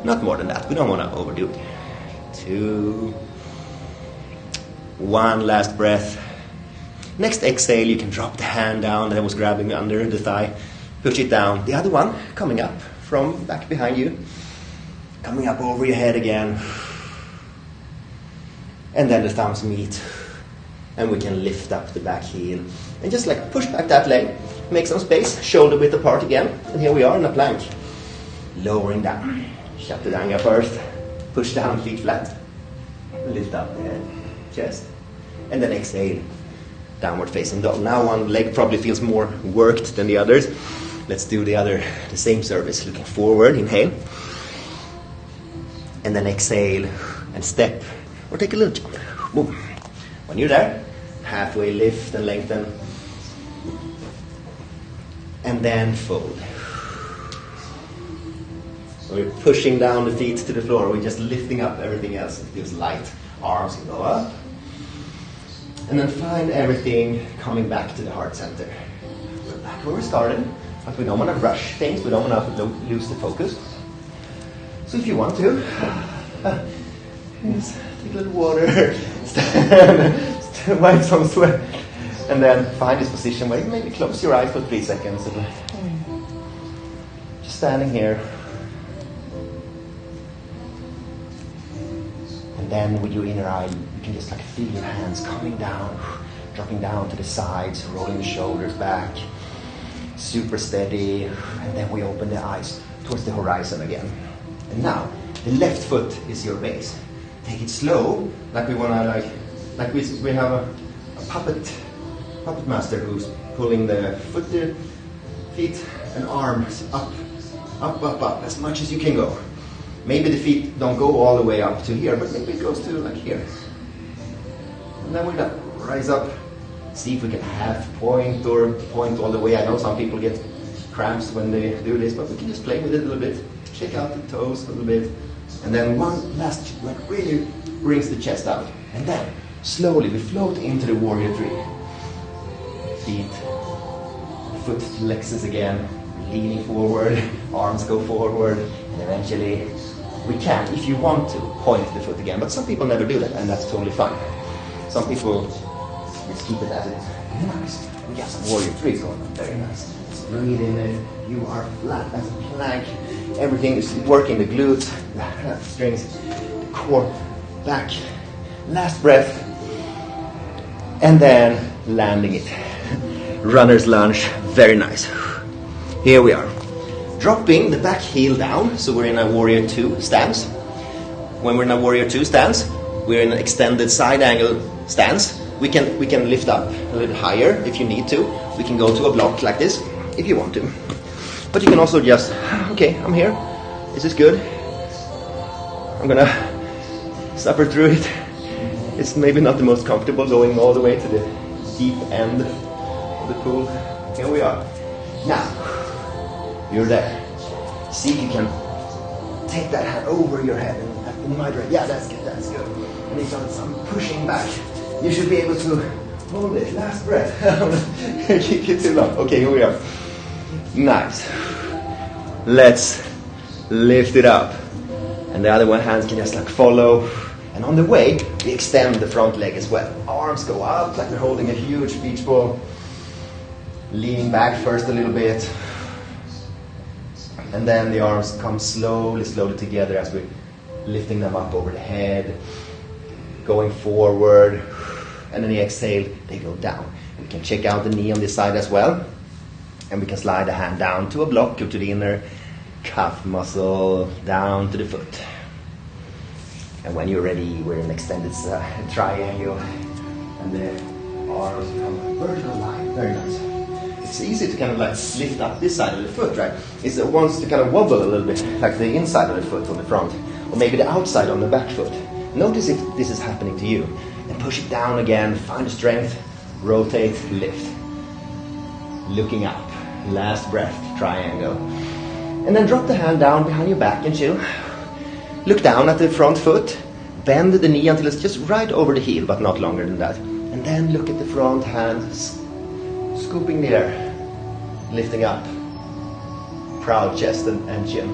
Not more than that. We don't want to overdo it. 2. 1 last breath. Next exhale, you can drop the hand down that I was grabbing under the thigh. Push it down. The other one coming up from back behind you. Coming up over your head again. And then the thumbs meet. And we can lift up the back heel. And just like push back that leg. Make some space. Shoulder width apart again. And here we are in a plank. Lowering down. Chaturanga first. Push down, feet flat. Lift up the head, chest. And then exhale. Downward facing dog. Now one leg probably feels more worked than the others. Let's do the same service. Looking forward, inhale. And then exhale and step. Or take a little jump. Boom. When you're there, halfway lift and lengthen. And then fold. So we're pushing down the feet to the floor. We're just lifting up everything else. It feels light. Arms can go up. And then find everything coming back to the heart center. We're back where we started, but we don't want to rush things. We don't want to lose the focus. So if you want to, Yes, take a little water, stand, wipe some sweat, and then find this position where you maybe close your eyes for 3 seconds. Just standing here. And then with your inner eye, you can just like feel your hands coming down, dropping down to the sides, rolling the shoulders back, super steady. And then we open the eyes towards the horizon again. And now, the left foot is your base. Take it slow, like we wanna like we have a puppet master who's pulling the feet and arms up, as much as you can go. Maybe the feet don't go all the way up to here, but maybe it goes to like here. And then we're gonna rise up, see if we can half point or point all the way. I know some people get cramps when they do this, but we can just play with it a little bit. Check out the toes a little bit. And then one last, like really brings the chest out. And then slowly we float into the warrior 3. Feet, foot flexes again, leaning forward, arms go forward, and eventually we can, if you want to, point the foot again. But some people never do that, and that's totally fine. Some people just keep it as it is. Nice. We got some warrior 3 going on. Very nice. Just breathe in it. You are flat as a plank. Everything is working, the glutes, the hamstrings, the core, back. Last breath. And then landing it. Runner's lunge. Very nice. Here we are. Dropping the back heel down, so we're in a warrior 2 stance. When we're in a warrior 2 stance, we're in an extended side angle stance. We can lift up a little higher if you need to. We can go to a block like this if you want to. But you can also just, okay, I'm here. This is good. I'm gonna suffer through it. It's maybe not the most comfortable going all the way to the deep end of the pool. Here we are. Now, you're there. See if you can take that hand over your head in my direction. Yeah, that's good, that's good. And if I'm pushing back, you should be able to hold it. Last breath. Keep it too long. Okay, here we are. Nice. Let's lift it up. And the other one hand can just like follow. And on the way, we extend the front leg as well. Arms go up like we're holding a huge beach ball. Leaning back first a little bit. And then the arms come slowly together as we're lifting them up over the head. Going forward. And then the exhale, they go down. We can check out the knee on this side as well. And we can slide the hand down to a block or to the inner calf muscle, down to the foot. And when you're ready, we're in extended triangle. And the arms come vertical line. Very nice. It's easy to kind of like lift up this side of the foot, right? It wants to kind of wobble a little bit, like the inside of the foot on the front, or maybe the outside on the back foot. Notice if this is happening to you. And push it down again, find the strength, rotate, lift. Looking up, last breath, triangle. And then drop the hand down behind your back and chill. Look down at the front foot, bend the knee until it's just right over the heel, but not longer than that. And then look at the front hand, scooping the air, lifting up. Proud chest and chin.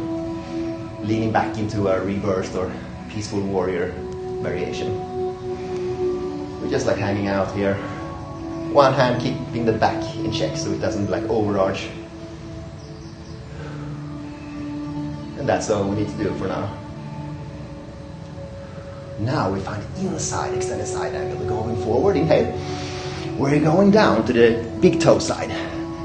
Leaning back into a reversed or peaceful warrior variation. We're just like hanging out here. One hand keeping the back in check so it doesn't like overarch. And that's all we need to do for now. Now we find inside extended side angle. Going forward, inhale. We're going down to the big toe side.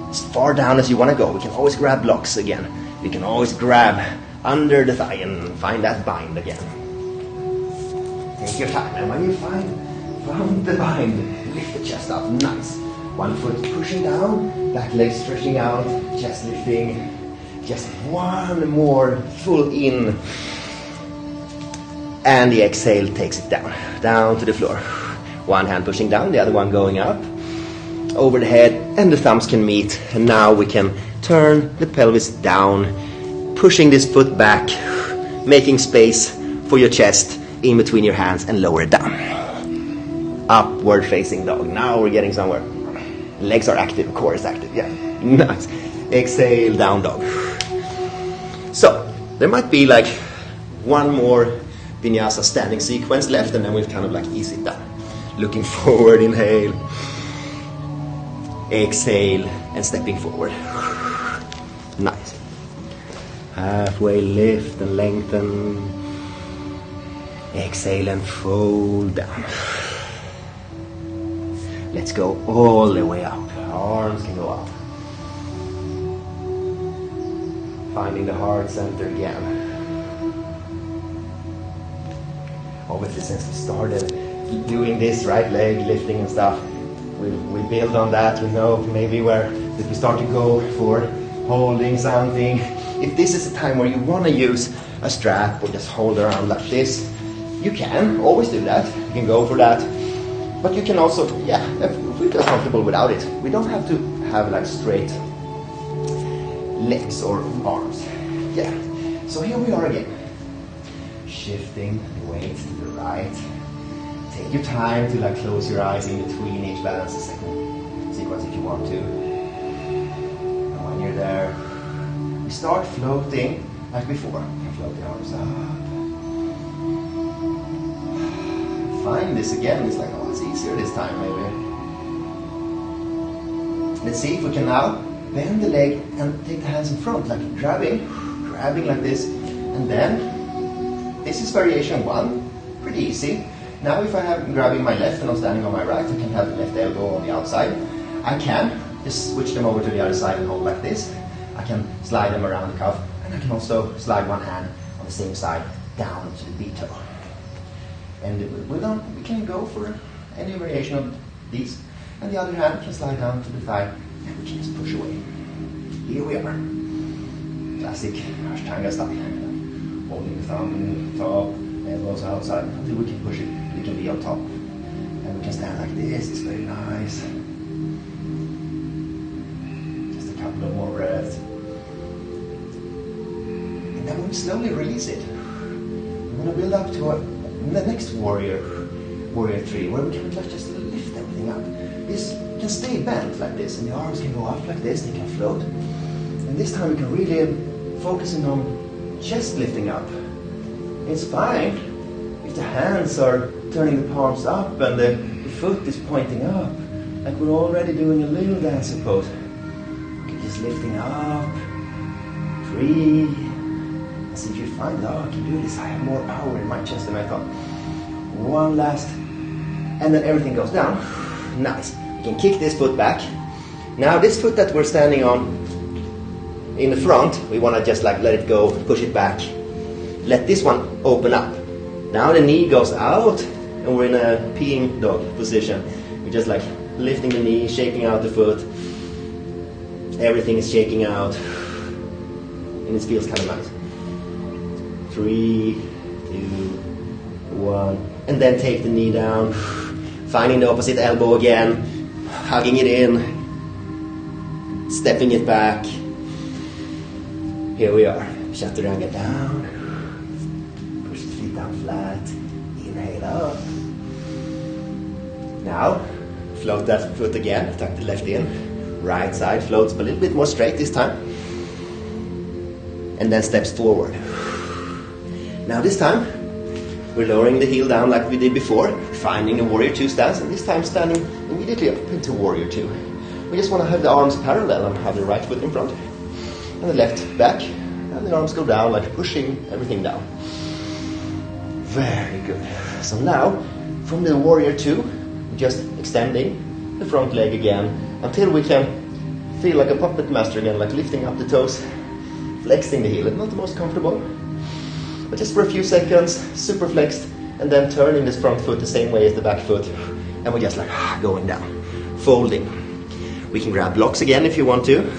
As far down as you want to go. We can always grab blocks again. We can always grab under the thigh and find that bind again. Take your time, and when you found the bind, lift the chest up. Nice. One foot pushing down, back leg stretching out, chest lifting. Just one more full in. And the exhale takes it down to the floor. One hand pushing down, the other one going up. Over the head, and the thumbs can meet. And now we can turn the pelvis down, pushing this foot back, making space for your chest in between your hands and lower it down. Upward facing dog. Now we're getting somewhere. Legs are active, core is active. Yeah, nice. Exhale, down dog. So, there might be like one more Vinyasa standing sequence left, and then we'll kind of like ease it down. Looking forward, inhale, exhale, and stepping forward. Nice. Halfway lift and lengthen. Exhale and fold down. Let's go all the way up. Arms can go up. Finding the heart center again. Obviously, since we started doing this right leg lifting and stuff, we build on that. We know maybe where if we start to go for holding something. If this is a time where you want to use a strap or just hold around like this, you can always do that. You can go for that. But you can also, if we feel comfortable without it, we don't have to have like straight legs or arms. Yeah. So here we are again. Shifting the weight to the right. Take your time to like close your eyes in between each balance sequence if you want to. And when you're there, we start floating like before. Float the arms up. Find this again. It's like, oh, it's easier this time maybe. Let's see if we can now bend the leg and take the hands in front, like grabbing like this, and then this is variation 1, pretty easy. Now if I'm grabbing my left and I'm standing on my right, I can have the left elbow on the outside. I can just switch them over to the other side and hold like this. I can slide them around the cuff, and I can also slide one hand on the same side down to the big toe. And we can go for any variation of these, and the other hand can slide down to the thigh, and we can just push away. Here we are. Classic Ashtanga style. Holding the thumb in the top, elbows outside, until we can push it. We can be on top. And we can stand like this. It's very nice. Just a couple of more breaths. And then we slowly release it. We're going to build up to the next warrior 3, where we can just lift everything up. This can stay bent like this, and the arms can go up like this, they can float. And this time we can really focus on chest lifting up. It's fine if the hands are turning the palms up and the foot is pointing up, like we're already doing a little dance pose. Just lifting up, 3, and see if you find, oh, I can do this, I have more power in my chest than I thought. 1 last, and then everything goes down. Nice. You can kick this foot back. Now this foot that we're standing on in the front, we want to just like let it go, push it back. Let this one open up. Now the knee goes out, and we're in a peeing dog position. We're just like lifting the knee, shaking out the foot. Everything is shaking out, and it feels kind of nice. 3, 2, 1, and then take the knee down, finding the opposite elbow again, hugging it in, stepping it back. Here we are. Chaturanga down. Push the feet down flat. Inhale up. Now, float that foot again. Tuck the left in. Right side floats a little bit more straight this time. And then steps forward. Now this time, we're lowering the heel down like we did before, finding a warrior 2 stance, and this time standing immediately up into warrior 2. We just want to have the arms parallel and have the right foot in front. And the left back, and the arms go down like pushing everything down. Very good. So now, from the warrior 2, just extending the front leg again until we can feel like a puppet master again, like lifting up the toes, flexing the heel. It's not the most comfortable, but just for a few seconds, super flexed, and then turning this front foot the same way as the back foot, and we're just like going down, folding. We can grab blocks again if you want to.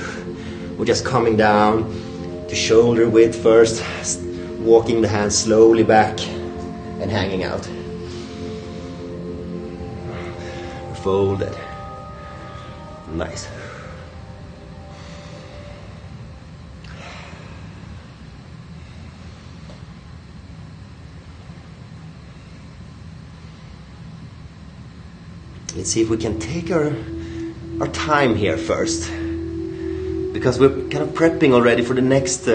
We're just coming down to shoulder width first, walking the hands slowly back and hanging out. Folded. Nice. Let's see if we can take our time here first, because we're kind of prepping already for the next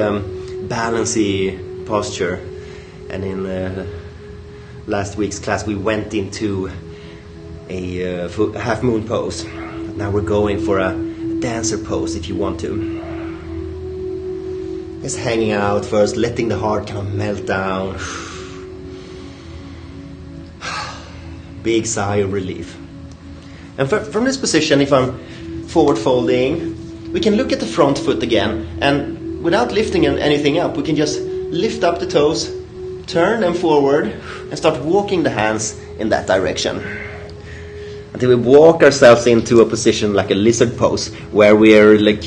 balancy posture, and in last week's class we went into a half moon pose. Now we're going for a dancer pose if you want to. Just hanging out first, letting the heart kind of melt down. Big sigh of relief. And from this position, if I'm forward folding, we can look at the front foot again, and without lifting anything up, we can just lift up the toes, turn them forward, and start walking the hands in that direction. Until we walk ourselves into a position like a lizard pose, where we're like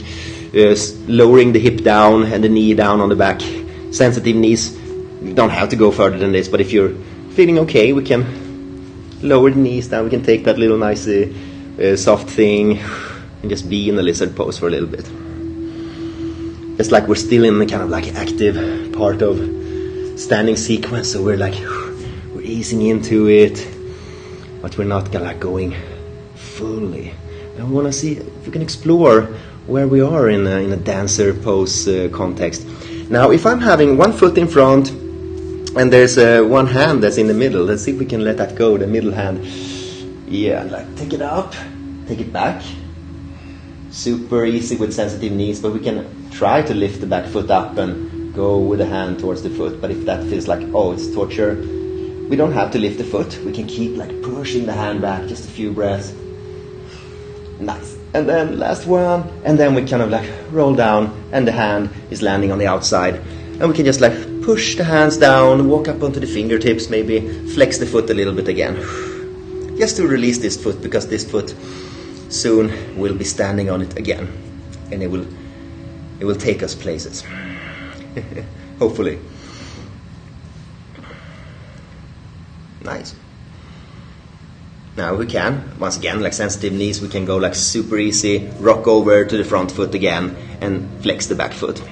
lowering the hip down and the knee down on the back. Sensitive knees, you don't have to go further than this, but if you're feeling okay, we can lower the knees down. We can take that little nice soft thing and just be in the lizard pose for a little bit. It's like we're still in the kind of like active part of standing sequence, so we're easing into it, but we're not going fully. And we want to see if we can explore where we are in a dancer pose context. Now, if I'm having one foot in front and there's one hand that's in the middle, let's see if we can let that go, the middle hand. Yeah, take it up, take it back. Super easy with sensitive knees, but we can try to lift the back foot up and go with the hand towards the foot. But if that feels like, oh, it's torture, we don't have to lift the foot. We can keep pushing the hand back, just a few breaths. Nice. And then last one, and then we kind of roll down, and the hand is landing on the outside. And we can just push the hands down, walk up onto the fingertips, maybe flex the foot a little bit again. Just to release this foot, because this foot soon we'll be standing on it again, and it will take us places. Hopefully. Nice. Now we can, once again, sensitive knees, we can go super easy, rock over to the front foot again and flex the back foot.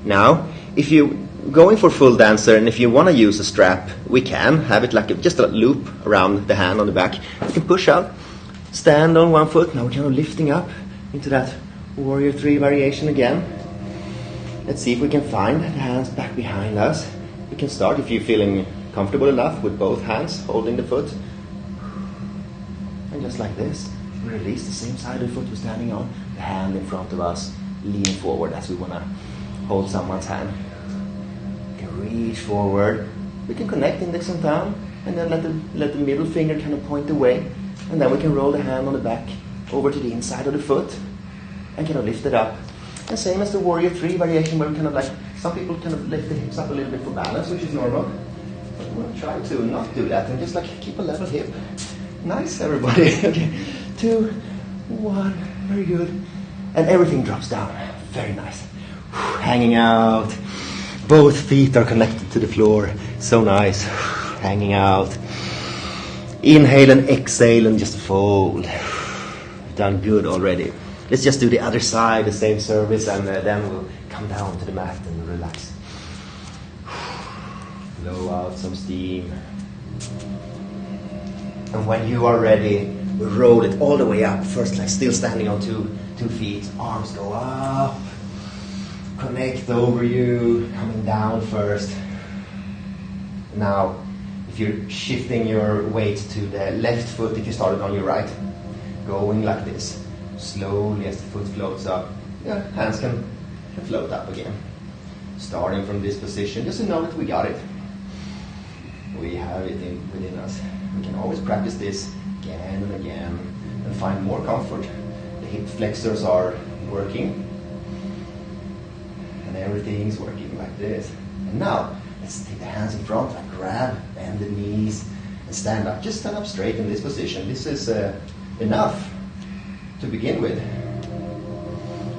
Now, if you're going for full dancer and if you want to use a strap, we can have it just a loop around the hand on the back. You can push out, stand on one foot. Now we're kind of lifting up into that Warrior 3 variation again. Let's see if we can find the hands back behind us. We can start, if you're feeling comfortable enough, with both hands holding the foot. And just like this, we release the same side of the foot we're standing on, the hand in front of us, leaning forward as we want to hold someone's hand. We can reach forward. We can connect index and thumb, and then let the middle finger kind of point the way. And then we can roll the hand on the back over to the inside of the foot and kind of lift it up. And same as the Warrior 3 variation, where we kind of some people kind of lift the hips up a little bit for balance, which is normal. But we'll try to not do that and just keep a level hip. Nice, everybody. Okay, 2, 1, very good. And everything drops down. Very nice. Hanging out. Both feet are connected to the floor. So nice. Hanging out. Inhale and exhale and just fold. Done good already. Let's just do the other side, the same service, and then we'll come down to the mat and relax. Blow out some steam. And when you are ready, we roll it all the way up. First, still standing on two feet. Arms go up. Connect over you. Coming down first. Now, if you're shifting your weight to the left foot, if you started on your right, going like this. Slowly as the foot floats up. Yeah, hands can float up again. Starting from this position, just to know that we got it. We have it within us. We can always practice this again and again and find more comfort. The hip flexors are working and everything's working like this. And now, let's take the hands in front and grab, bend the knees and stand up. Just stand up straight in this position. This is enough to begin with.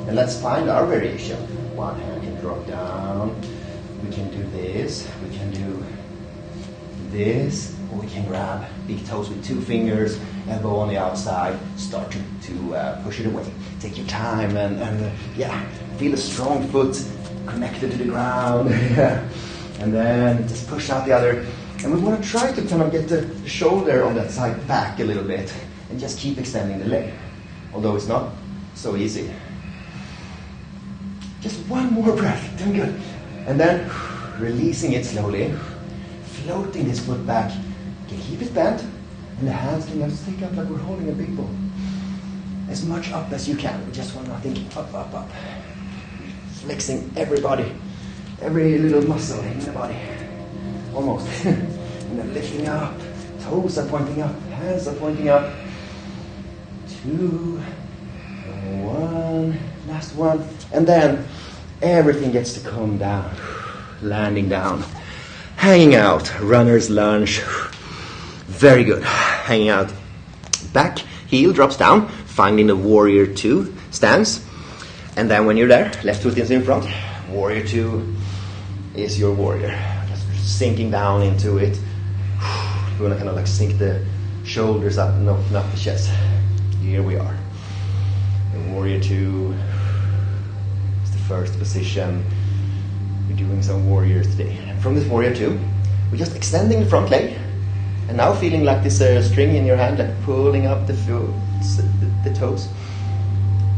And let's find our variation. One hand can drop down. We can do this. We can do this. Or we can grab big toes with 2 fingers, elbow on the outside, start to push it away. Take your time and feel a strong foot connected to the ground. And then just push out the other. And we want to try to kind of get the shoulder on that side back a little bit and just keep extending the leg. Although it's not so easy. Just one more breath, doing good. And then releasing it slowly, floating this foot back You can keep it bent, and the hands can just stick up like we're holding a big ball. As much up as you can. We just want to think up, up, up. Flexing every body, every little muscle in the body. Almost. And then lifting up. Toes are pointing up. Hands are pointing up. 2, 1. Last one. And then everything gets to come down. Landing down. Hanging out. Runner's lunge. Very good. Hanging out. Back heel drops down. Finding the warrior 2 stance. And then when you're there, left foot is in front. Warrior 2 is your warrior. Just sinking down into it. You want to kind of like sink the shoulders up and open up the chest. Here we are. And warrior 2 is the first position. We're doing some warriors today. And from this warrior 2, we're just extending the front leg. And now feeling like this string in your hand, like pulling up the toes.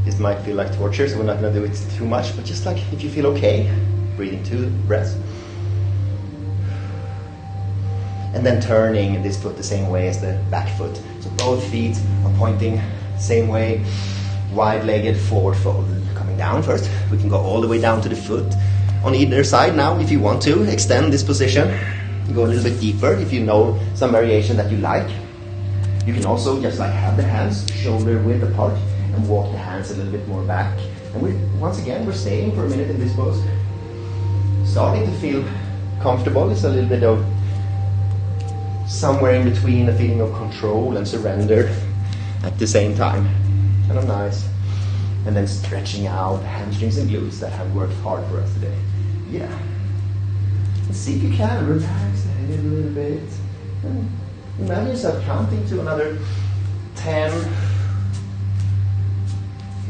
This might feel like torture, so we're not going to do it too much, but just like if you feel okay, breathing 2 breaths. And then turning this foot the same way as the back foot. So both feet are pointing same way, wide-legged forward fold. Coming down first, we can go all the way down to the foot. On either side now, if you want to, extend this position. Go a little bit deeper if you know some variation that you like. You can also just like have the hands shoulder width apart and walk the hands a little bit more back. And once again, we're staying for a minute in this pose. Starting to feel comfortable. It's a little bit of somewhere in between a feeling of control and surrender at the same time. Kind of nice. And then stretching out hamstrings and glutes that have worked hard for us today. Yeah. And see if you can relax the head a little bit. And imagine yourself counting to another 10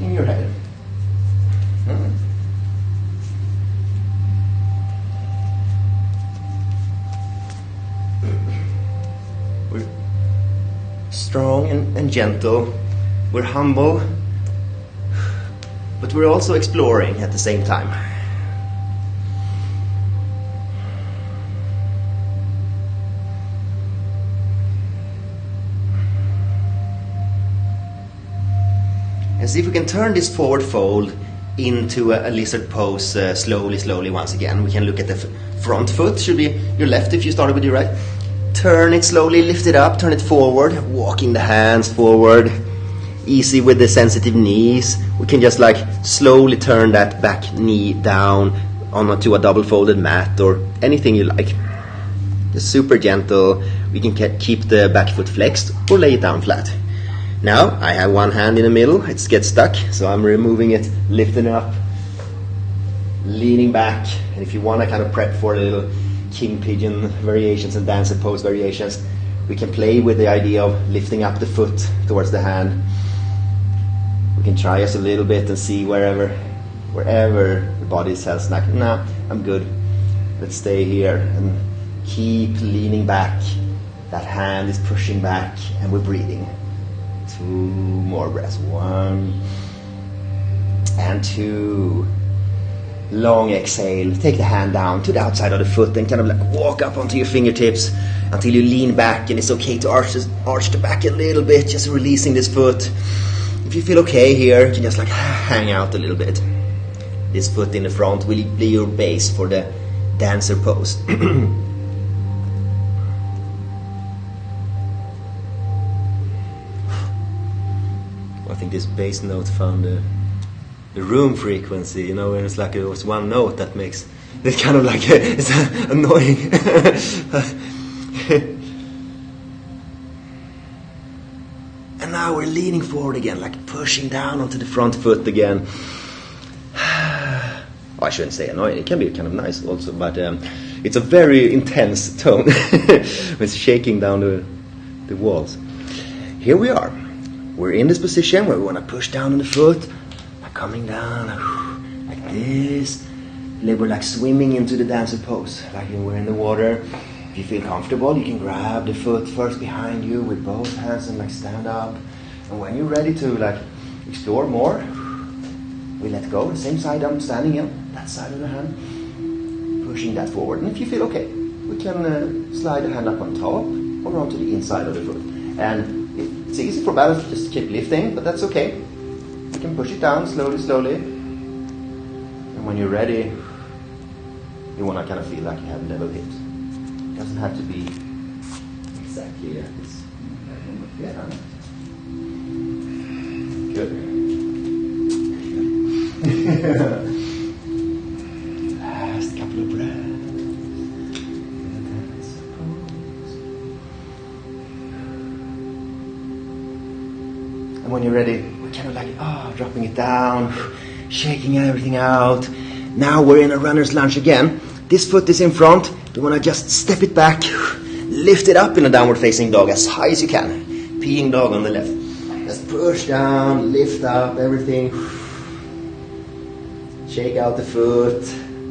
in your head. We're strong and gentle. We're humble, but we're also exploring at the same time. And see if we can turn this forward fold into a lizard pose slowly once again. We can look at the front foot, should be your left if you started with your right. Turn it slowly, lift it up, turn it forward, walking the hands forward. Easy with the sensitive knees. We can just like slowly turn that back knee down onto a double folded mat or anything you like. Just super gentle. We can keep the back foot flexed or lay it down flat. Now I have one hand in the middle, it gets stuck, so I'm removing it, lifting it up, leaning back. And if you want to kind of prep for a little king pigeon variations and dancer pose variations, we can play with the idea of lifting up the foot towards the hand. We can try us a little bit and see wherever the body says like, nah, I'm good, let's stay here, and keep leaning back. That hand is pushing back and we're breathing. 2 more breaths. 1 and 2. Long exhale. Take the hand down to the outside of the foot and kind of like walk up onto your fingertips until you lean back, and it's okay to arch the back a little bit, just releasing this foot. If you feel okay here, you can just like hang out a little bit. This foot in the front will be your base for the dancer pose. I think this bass note found the room frequency, you know, and it's like it was one note that makes it kind of like it's annoying. And now we're leaning forward again, like pushing down onto the front foot again. Oh, I shouldn't say annoying, it can be kind of nice also, but it's a very intense tone. It's shaking down the walls. Here we are. We're in this position where we want to push down on the foot, like coming down, like this. We're like swimming into the dancer pose, like we're in the water. If you feel comfortable, you can grab the foot first behind you with both hands and like stand up. And when you're ready to like explore more, we let go. The same side I'm standing in, that side of the hand, pushing that forward. And if you feel okay, we can slide the hand up on top. or onto the inside of the foot. And it's easy for balance to just keep lifting, but that's okay. You can push it down slowly, slowly. And when you're ready, you want to kind of feel like you have level hips. It doesn't have to be exactly at this. Yeah. Good. Last couple of breaths. And when you're ready, we're kind of like, dropping it down, shaking everything out. Now we're in a runner's lunge again. This foot is in front. You want to just step it back, lift it up in a downward facing dog as high as you can. Peeing dog on the left. Just push down, lift up everything. Shake out the foot.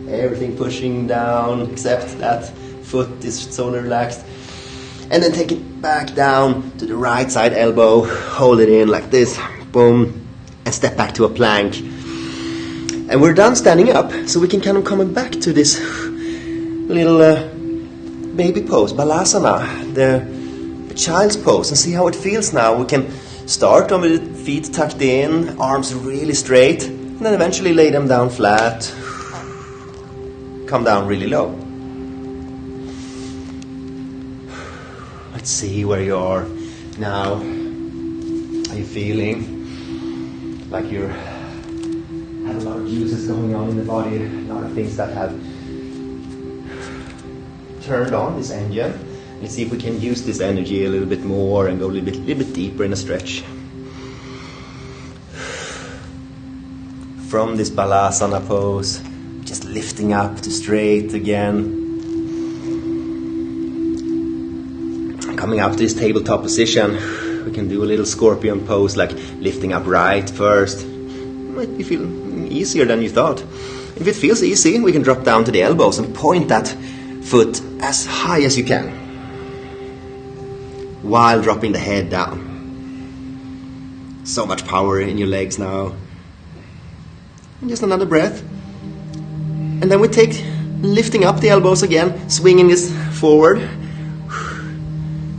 Everything pushing down except that foot is totally relaxed. And then take it back down to the right side elbow. Hold it in like this. Boom. And step back to a plank. And we're done standing up. So we can kind of come back to this little baby pose, balasana. The child's pose. And see how it feels now. We can start on with the feet tucked in. Arms really straight. And then eventually lay them down flat. Come down really low. Let's see where you are now. Are you feeling like you have a lot of juices going on in the body, a lot of things that have turned on this engine? Let's see if we can use this energy a little bit more and go a little bit deeper in a stretch. From this balasana pose, just lifting up to straight again. Coming up to this tabletop position, we can do a little scorpion pose, like lifting up right first. Might be feel easier than you thought. If it feels easy, we can drop down to the elbows and point that foot as high as you can, while dropping the head down. So much power in your legs now. And just another breath. And then we take lifting up the elbows again, swinging this forward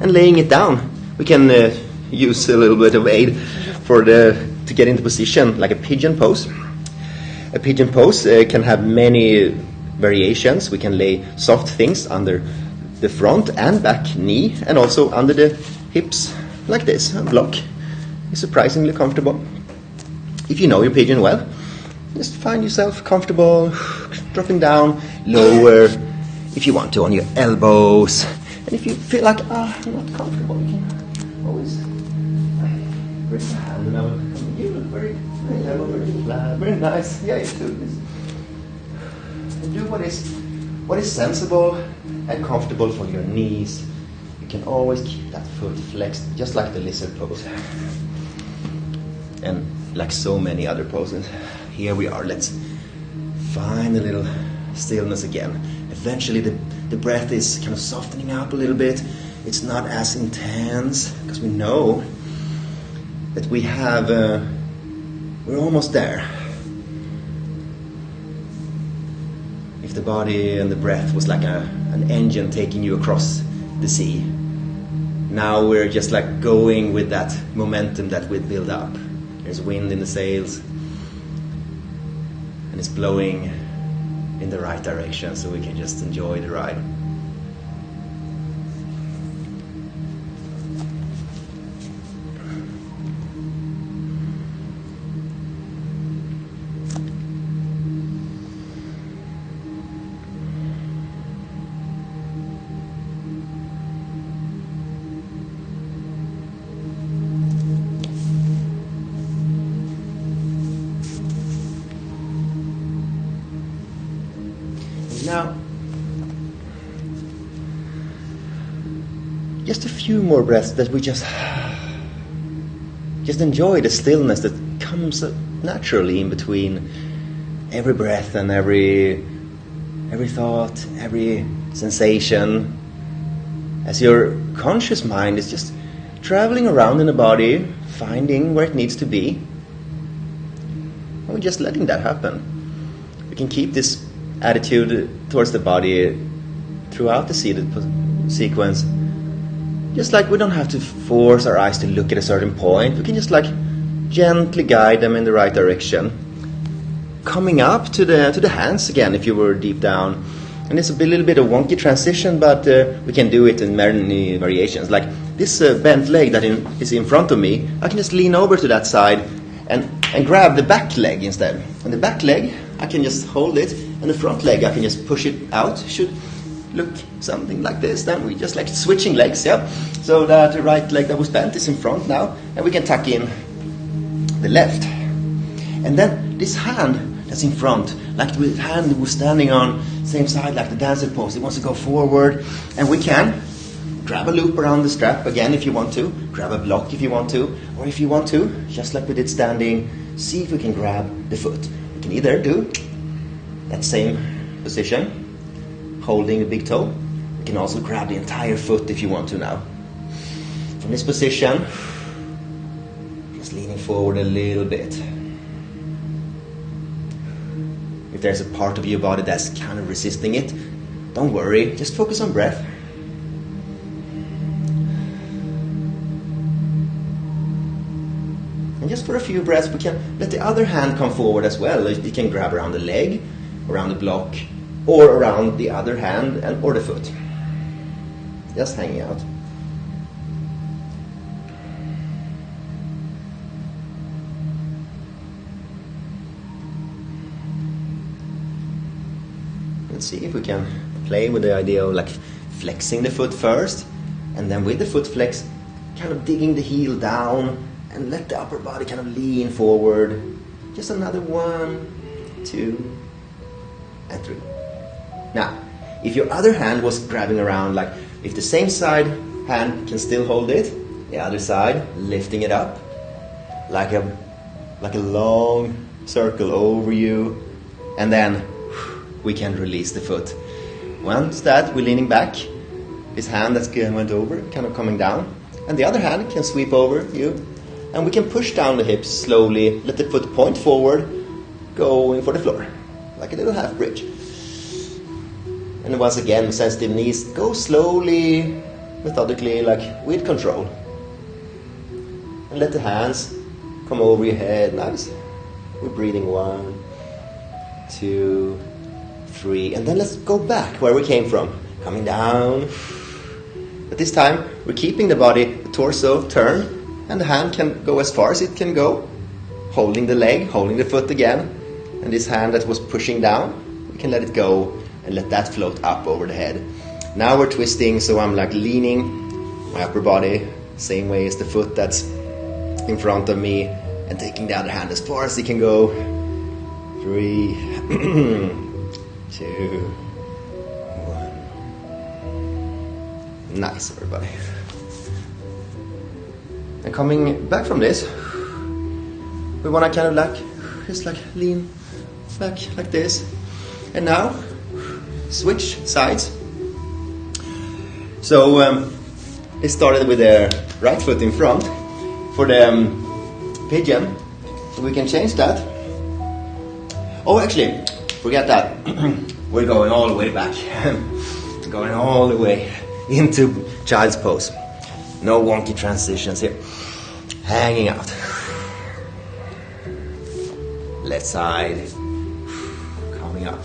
and laying it down. We can use a little bit of aid to get into position, like a pigeon pose. A pigeon pose can have many variations. We can lay soft things under the front and back knee, and also under the hips, like this. A block is surprisingly comfortable. If you know your pigeon well, just find yourself comfortable, dropping down, lower, if you want to, on your elbows. And if you feel like, I'm not comfortable, you can always bring the hand and you look very flat, very nice. Yeah, you do this. And do what is sensible and comfortable for your knees. You can always keep that foot flexed, just like the lizard pose. And like so many other poses. Here we are. Let's find a little stillness again. Eventually the breath is kind of softening up a little bit. It's not as intense because we know that we're almost there. If the body and the breath was like an engine taking you across the sea, now we're just like going with that momentum that we build up. There's wind in the sails and it's blowing in the right direction, so we can just enjoy the ride. Now, just a few more breaths that we just enjoy the stillness that comes naturally in between every breath and every thought, every sensation, as your conscious mind is just traveling around in the body, finding where it needs to be. And we're just letting that happen. We can keep this attitude towards the body throughout the seated sequence, just like we don't have to force our eyes to look at a certain point. We can just like gently guide them in the right direction. Coming up to the hands again if you were deep down. And it's a little bit of wonky transition, but we can do it in many variations. Like this bent leg that is in front of me, I can just lean over to that side and grab the back leg instead. And the back leg, I can just hold it, and the front leg, I can just push it out. Should look something like this. Then we just like switching legs, yeah. So that the right leg that was bent is in front now, and we can tuck in the left. And then this hand that's in front, like the hand was standing on same side like the dancer pose. It wants to go forward, and we can grab a loop around the strap again if you want to, grab a block if you want to, or if you want to, just like we did standing, see if we can grab the foot. We can either do that same position, holding the big toe. We can also grab the entire foot if you want to now. From this position, just leaning forward a little bit. If there's a part of your body that's kind of resisting it, don't worry, just focus on breath. And just for a few breaths, we can let the other hand come forward as well. You can grab around the leg, around the block, or around the other hand or the foot. Just hanging out. Let's see if we can play with the idea of like flexing the foot first, and then with the foot flex, kind of digging the heel down and let the upper body kind of lean forward. Just another 1, 2, and 3. Now, if your other hand was grabbing around, like if the same side hand can still hold it, the other side lifting it up like a long circle over you, and then we can release the foot. Once that, we're leaning back. His hand that's went over, kind of coming down, and the other hand can sweep over you, and we can push down the hips slowly, let the foot point forward, going for the floor, like a little half bridge. And once again, sensitive knees, go slowly, methodically, like with control. And let the hands come over your head, nice. We're breathing 1, 2, 3, and then let's go back where we came from, coming down. But this time we're keeping the body, the torso turned, and the hand can go as far as it can go, holding the leg, holding the foot again, and this hand that was pushing down, we can let it go and let that float up over the head. Now we're twisting, so I'm like leaning my upper body same way as the foot that's in front of me, and taking the other hand as far as it can go. 3, 2, 1. Nice, everybody. And coming back from this, we want to kind of like just like lean back like this, and now switch sides. So it started with the right foot in front for the pigeon. So we can change that. Oh, actually, forget that. We're going all the way back. Going all the way into child's pose. No wonky transitions here. Hanging out. Left side. Coming up.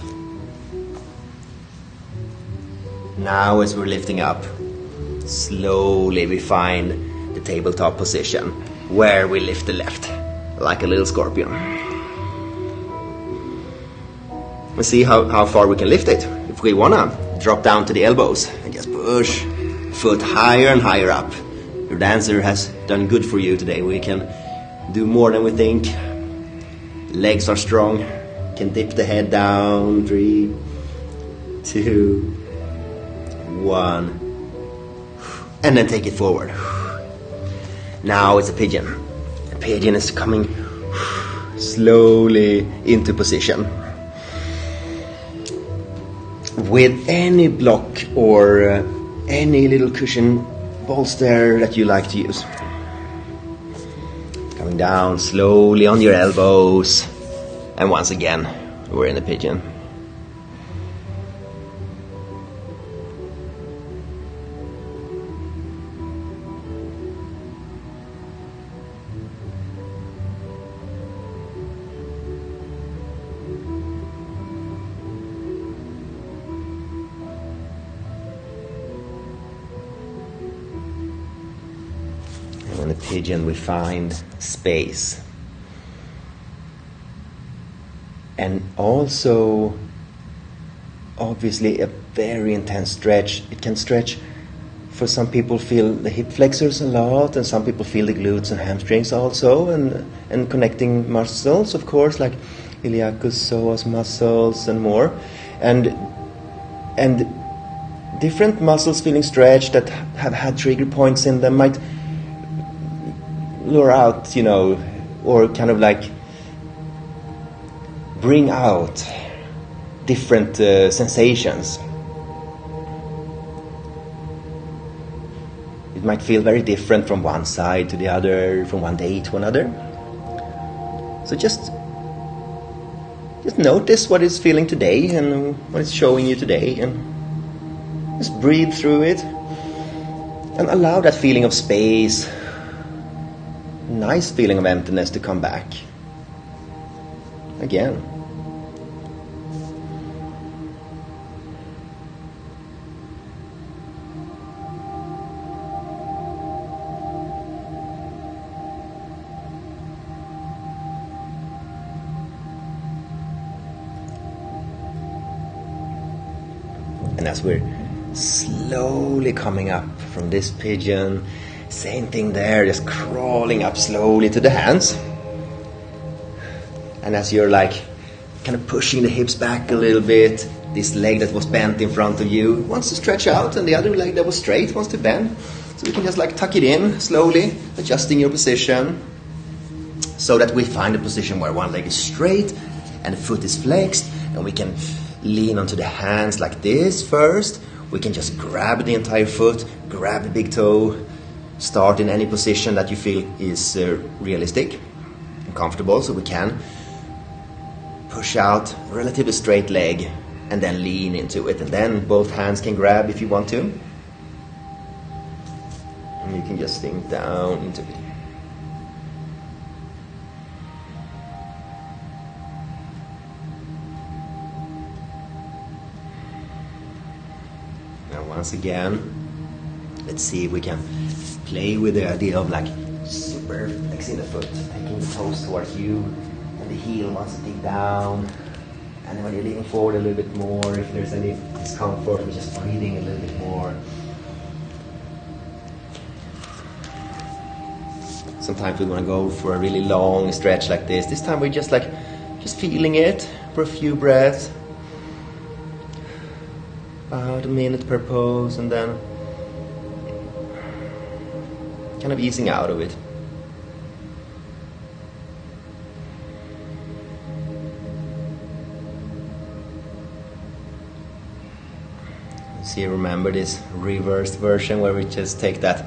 Now as we're lifting up, slowly we find the tabletop position where we lift the left, like a little scorpion. We'll see how far we can lift it. If we wanna drop down to the elbows and just push foot higher and higher up. Your dancer has done good for you today. We can do more than we think. Legs are strong. Can dip the head down. 3, 2, 1. And then take it forward. Now it's a pigeon. The pigeon is coming slowly into position. With any block or any little cushion bolster that you like to use. Coming down slowly on your elbows. And once again, we're in the pigeon. the pigeon we find space. And also, obviously, a very intense stretch. It can stretch, for some people feel the hip flexors a lot, and some people feel the glutes and hamstrings also, and connecting muscles, of course, like iliacus, psoas muscles and more. And different muscles feeling stretched that have had trigger points in them might lure out, or kind of like bring out different sensations. It might feel very different from one side to the other, from one day to another. So just notice what it's feeling today and what it's showing you today, and just breathe through it and allow that feeling of space, nice feeling of emptiness to come back again. And as we're slowly coming up from this pigeon, same thing there, just crawling up slowly to the hands. And as you're like kind of pushing the hips back a little bit, this leg that was bent in front of you wants to stretch out, and the other leg that was straight wants to bend. So you can just like tuck it in slowly, adjusting your position so that we find a position where one leg is straight and the foot is flexed, and we can lean onto the hands like this first. We can just grab the entire foot, grab the big toe, start in any position that you feel is realistic and comfortable, so we can push out a relatively straight leg and then lean into it, and then both hands can grab if you want to, and you can just sink down into it. Once again, let's see if we can play with the idea of like super flexing the foot, taking the toes towards you, and the heel wants to dig down. And then when you're leaning forward a little bit more, if there's any discomfort, we're just breathing a little bit more. Sometimes we want to go for a really long stretch like this. This time we're just feeling it for a few breaths. About a minute per pose, and then kind of easing out of it. See, remember this reversed version where we just take that,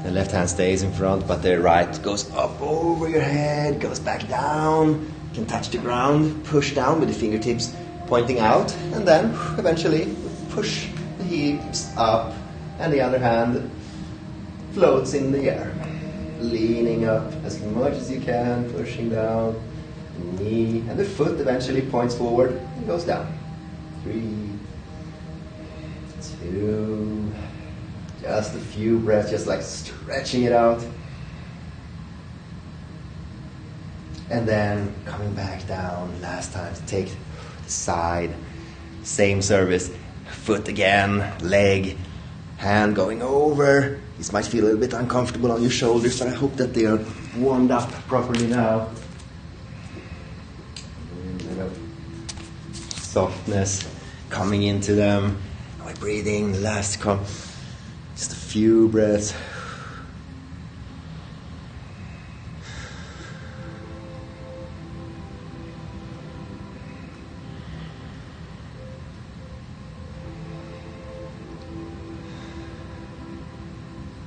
the left hand stays in front, but the right goes up over your head, goes back down, you can touch the ground, push down with the fingertips pointing out, and then eventually push the hips up, and the other hand floats in the air, leaning up as much as you can, pushing down the knee, and the foot eventually points forward and goes down. 3, 2, just a few breaths, just like stretching it out, and then coming back down last time to take the side, same service. Foot again, leg, hand going over. This might feel a little bit uncomfortable on your shoulders, but I hope that they are warmed up properly now. A bit of softness coming into them. By breathing, just a few breaths.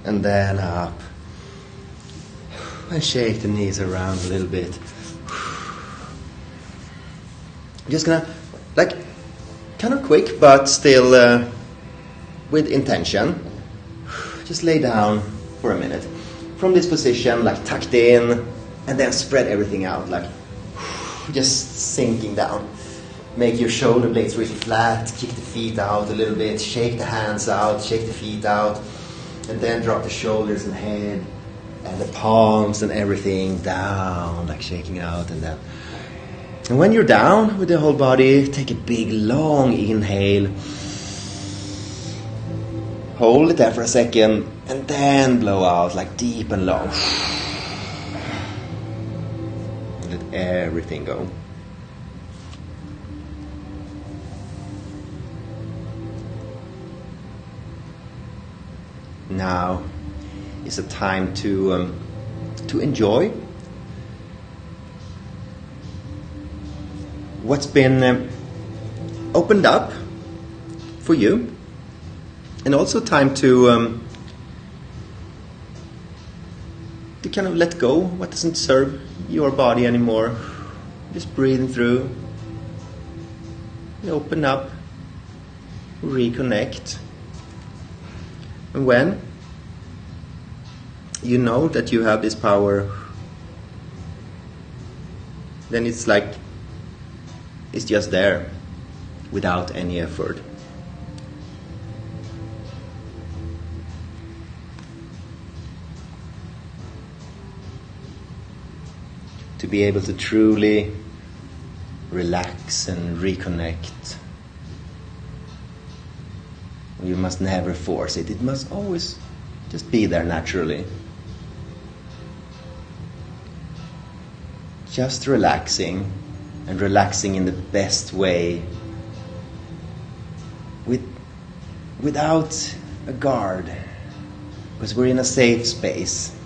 And then up. And shake the knees around a little bit. I'm just gonna, kind of quick, but still with intention. Just lay down for a minute. From this position, tucked in, and then spread everything out, just sinking down. Make your shoulder blades really flat, kick the feet out a little bit, shake the hands out, shake the feet out. And then drop the shoulders and head And the palms and everything down, like shaking out and then. And when you're down with the whole body, take a big long inhale. Hold it there for a second and then blow out like deep and long. Let everything go. Now is a time to enjoy what's been opened up for you, and also time to kind of let go what doesn't serve your body anymore. Just breathing through, open up, reconnect. And when you know that you have this power, then it's like it's just there without any effort. To be able to truly relax and reconnect, you must never force it. It must always just be there naturally. Just relaxing, and relaxing in the best way, without a guard, because we're in a safe space.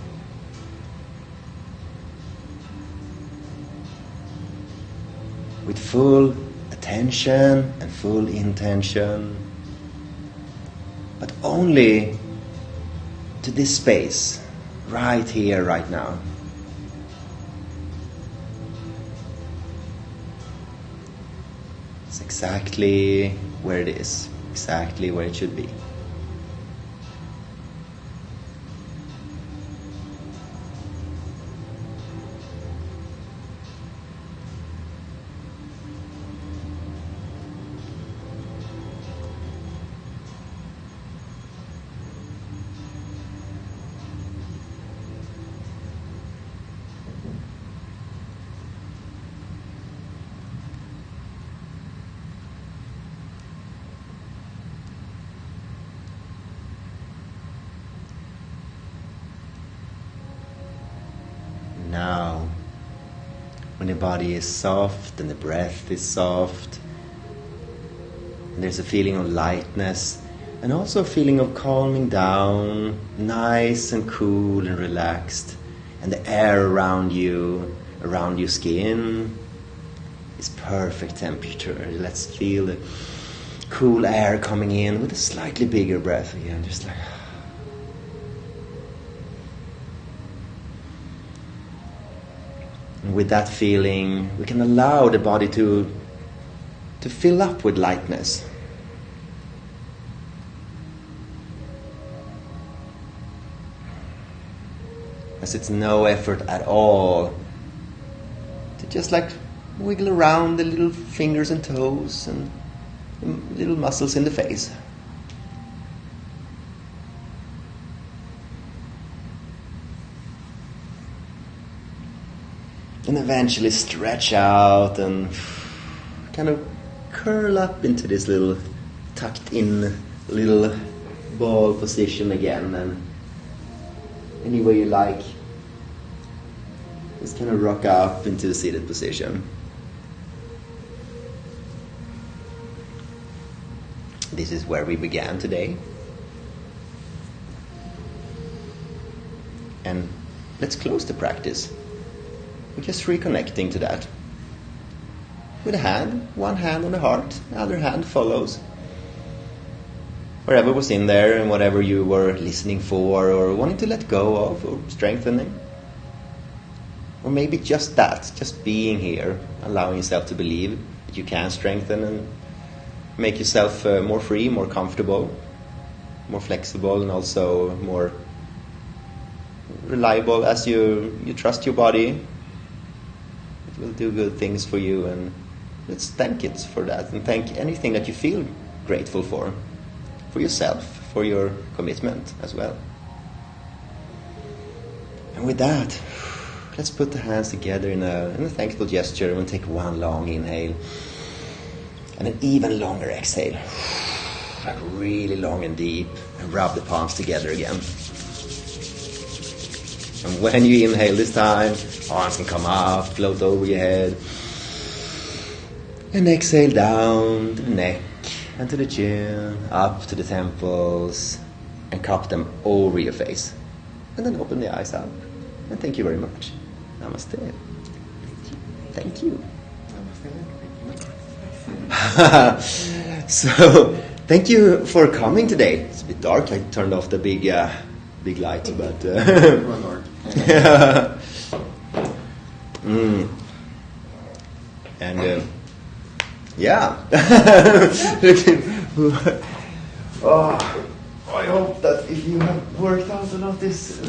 With full attention and full intention, but only to this space, right here, right now. It's exactly where it is, exactly where it should be. Now, when the body is soft and the breath is soft, and there's a feeling of lightness and also a feeling of calming down, nice and cool and relaxed, and the air around your skin is perfect temperature. Let's feel the cool air coming in with a slightly bigger breath again, just like. And with that feeling, we can allow the body to fill up with lightness. As it's no effort at all to just like wiggle around the little fingers and toes and little muscles in the face. And eventually stretch out and kind of curl up into this little tucked in little ball position again, and any way you like, just kind of rock up into the seated position. This is where we began today. And let's close the practice. We're just reconnecting to that. With a hand, one hand on the heart, the other hand follows. Wherever was in there and whatever you were listening for or wanting to let go of or strengthening. Or maybe just that, just being here, allowing yourself to believe that you can strengthen and make yourself more free, more comfortable, more flexible, and also more reliable as you trust your body. It will do good things for you, and let's thank it for that, and thank anything that you feel grateful for yourself, for your commitment as well. And with that, let's put the hands together in a thankful gesture, and we'll take one long inhale and an even longer exhale. Like really long and deep, and rub the palms together again. And when you inhale this time, arms can come up, float over your head. And exhale down to the neck and to the chin, up to the temples, and cup them over your face. And then open the eyes up. And thank you very much. Namaste. Thank you. So, thank you for coming today. It's a bit dark. I turned off the big light, but and yeah. I hope that if you have worked out a lot this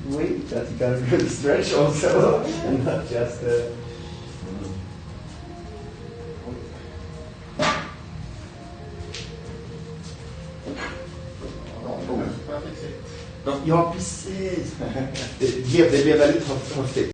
week, that you can really stretch also, and not just. Ja, precis. Det blev väldigt häftigt.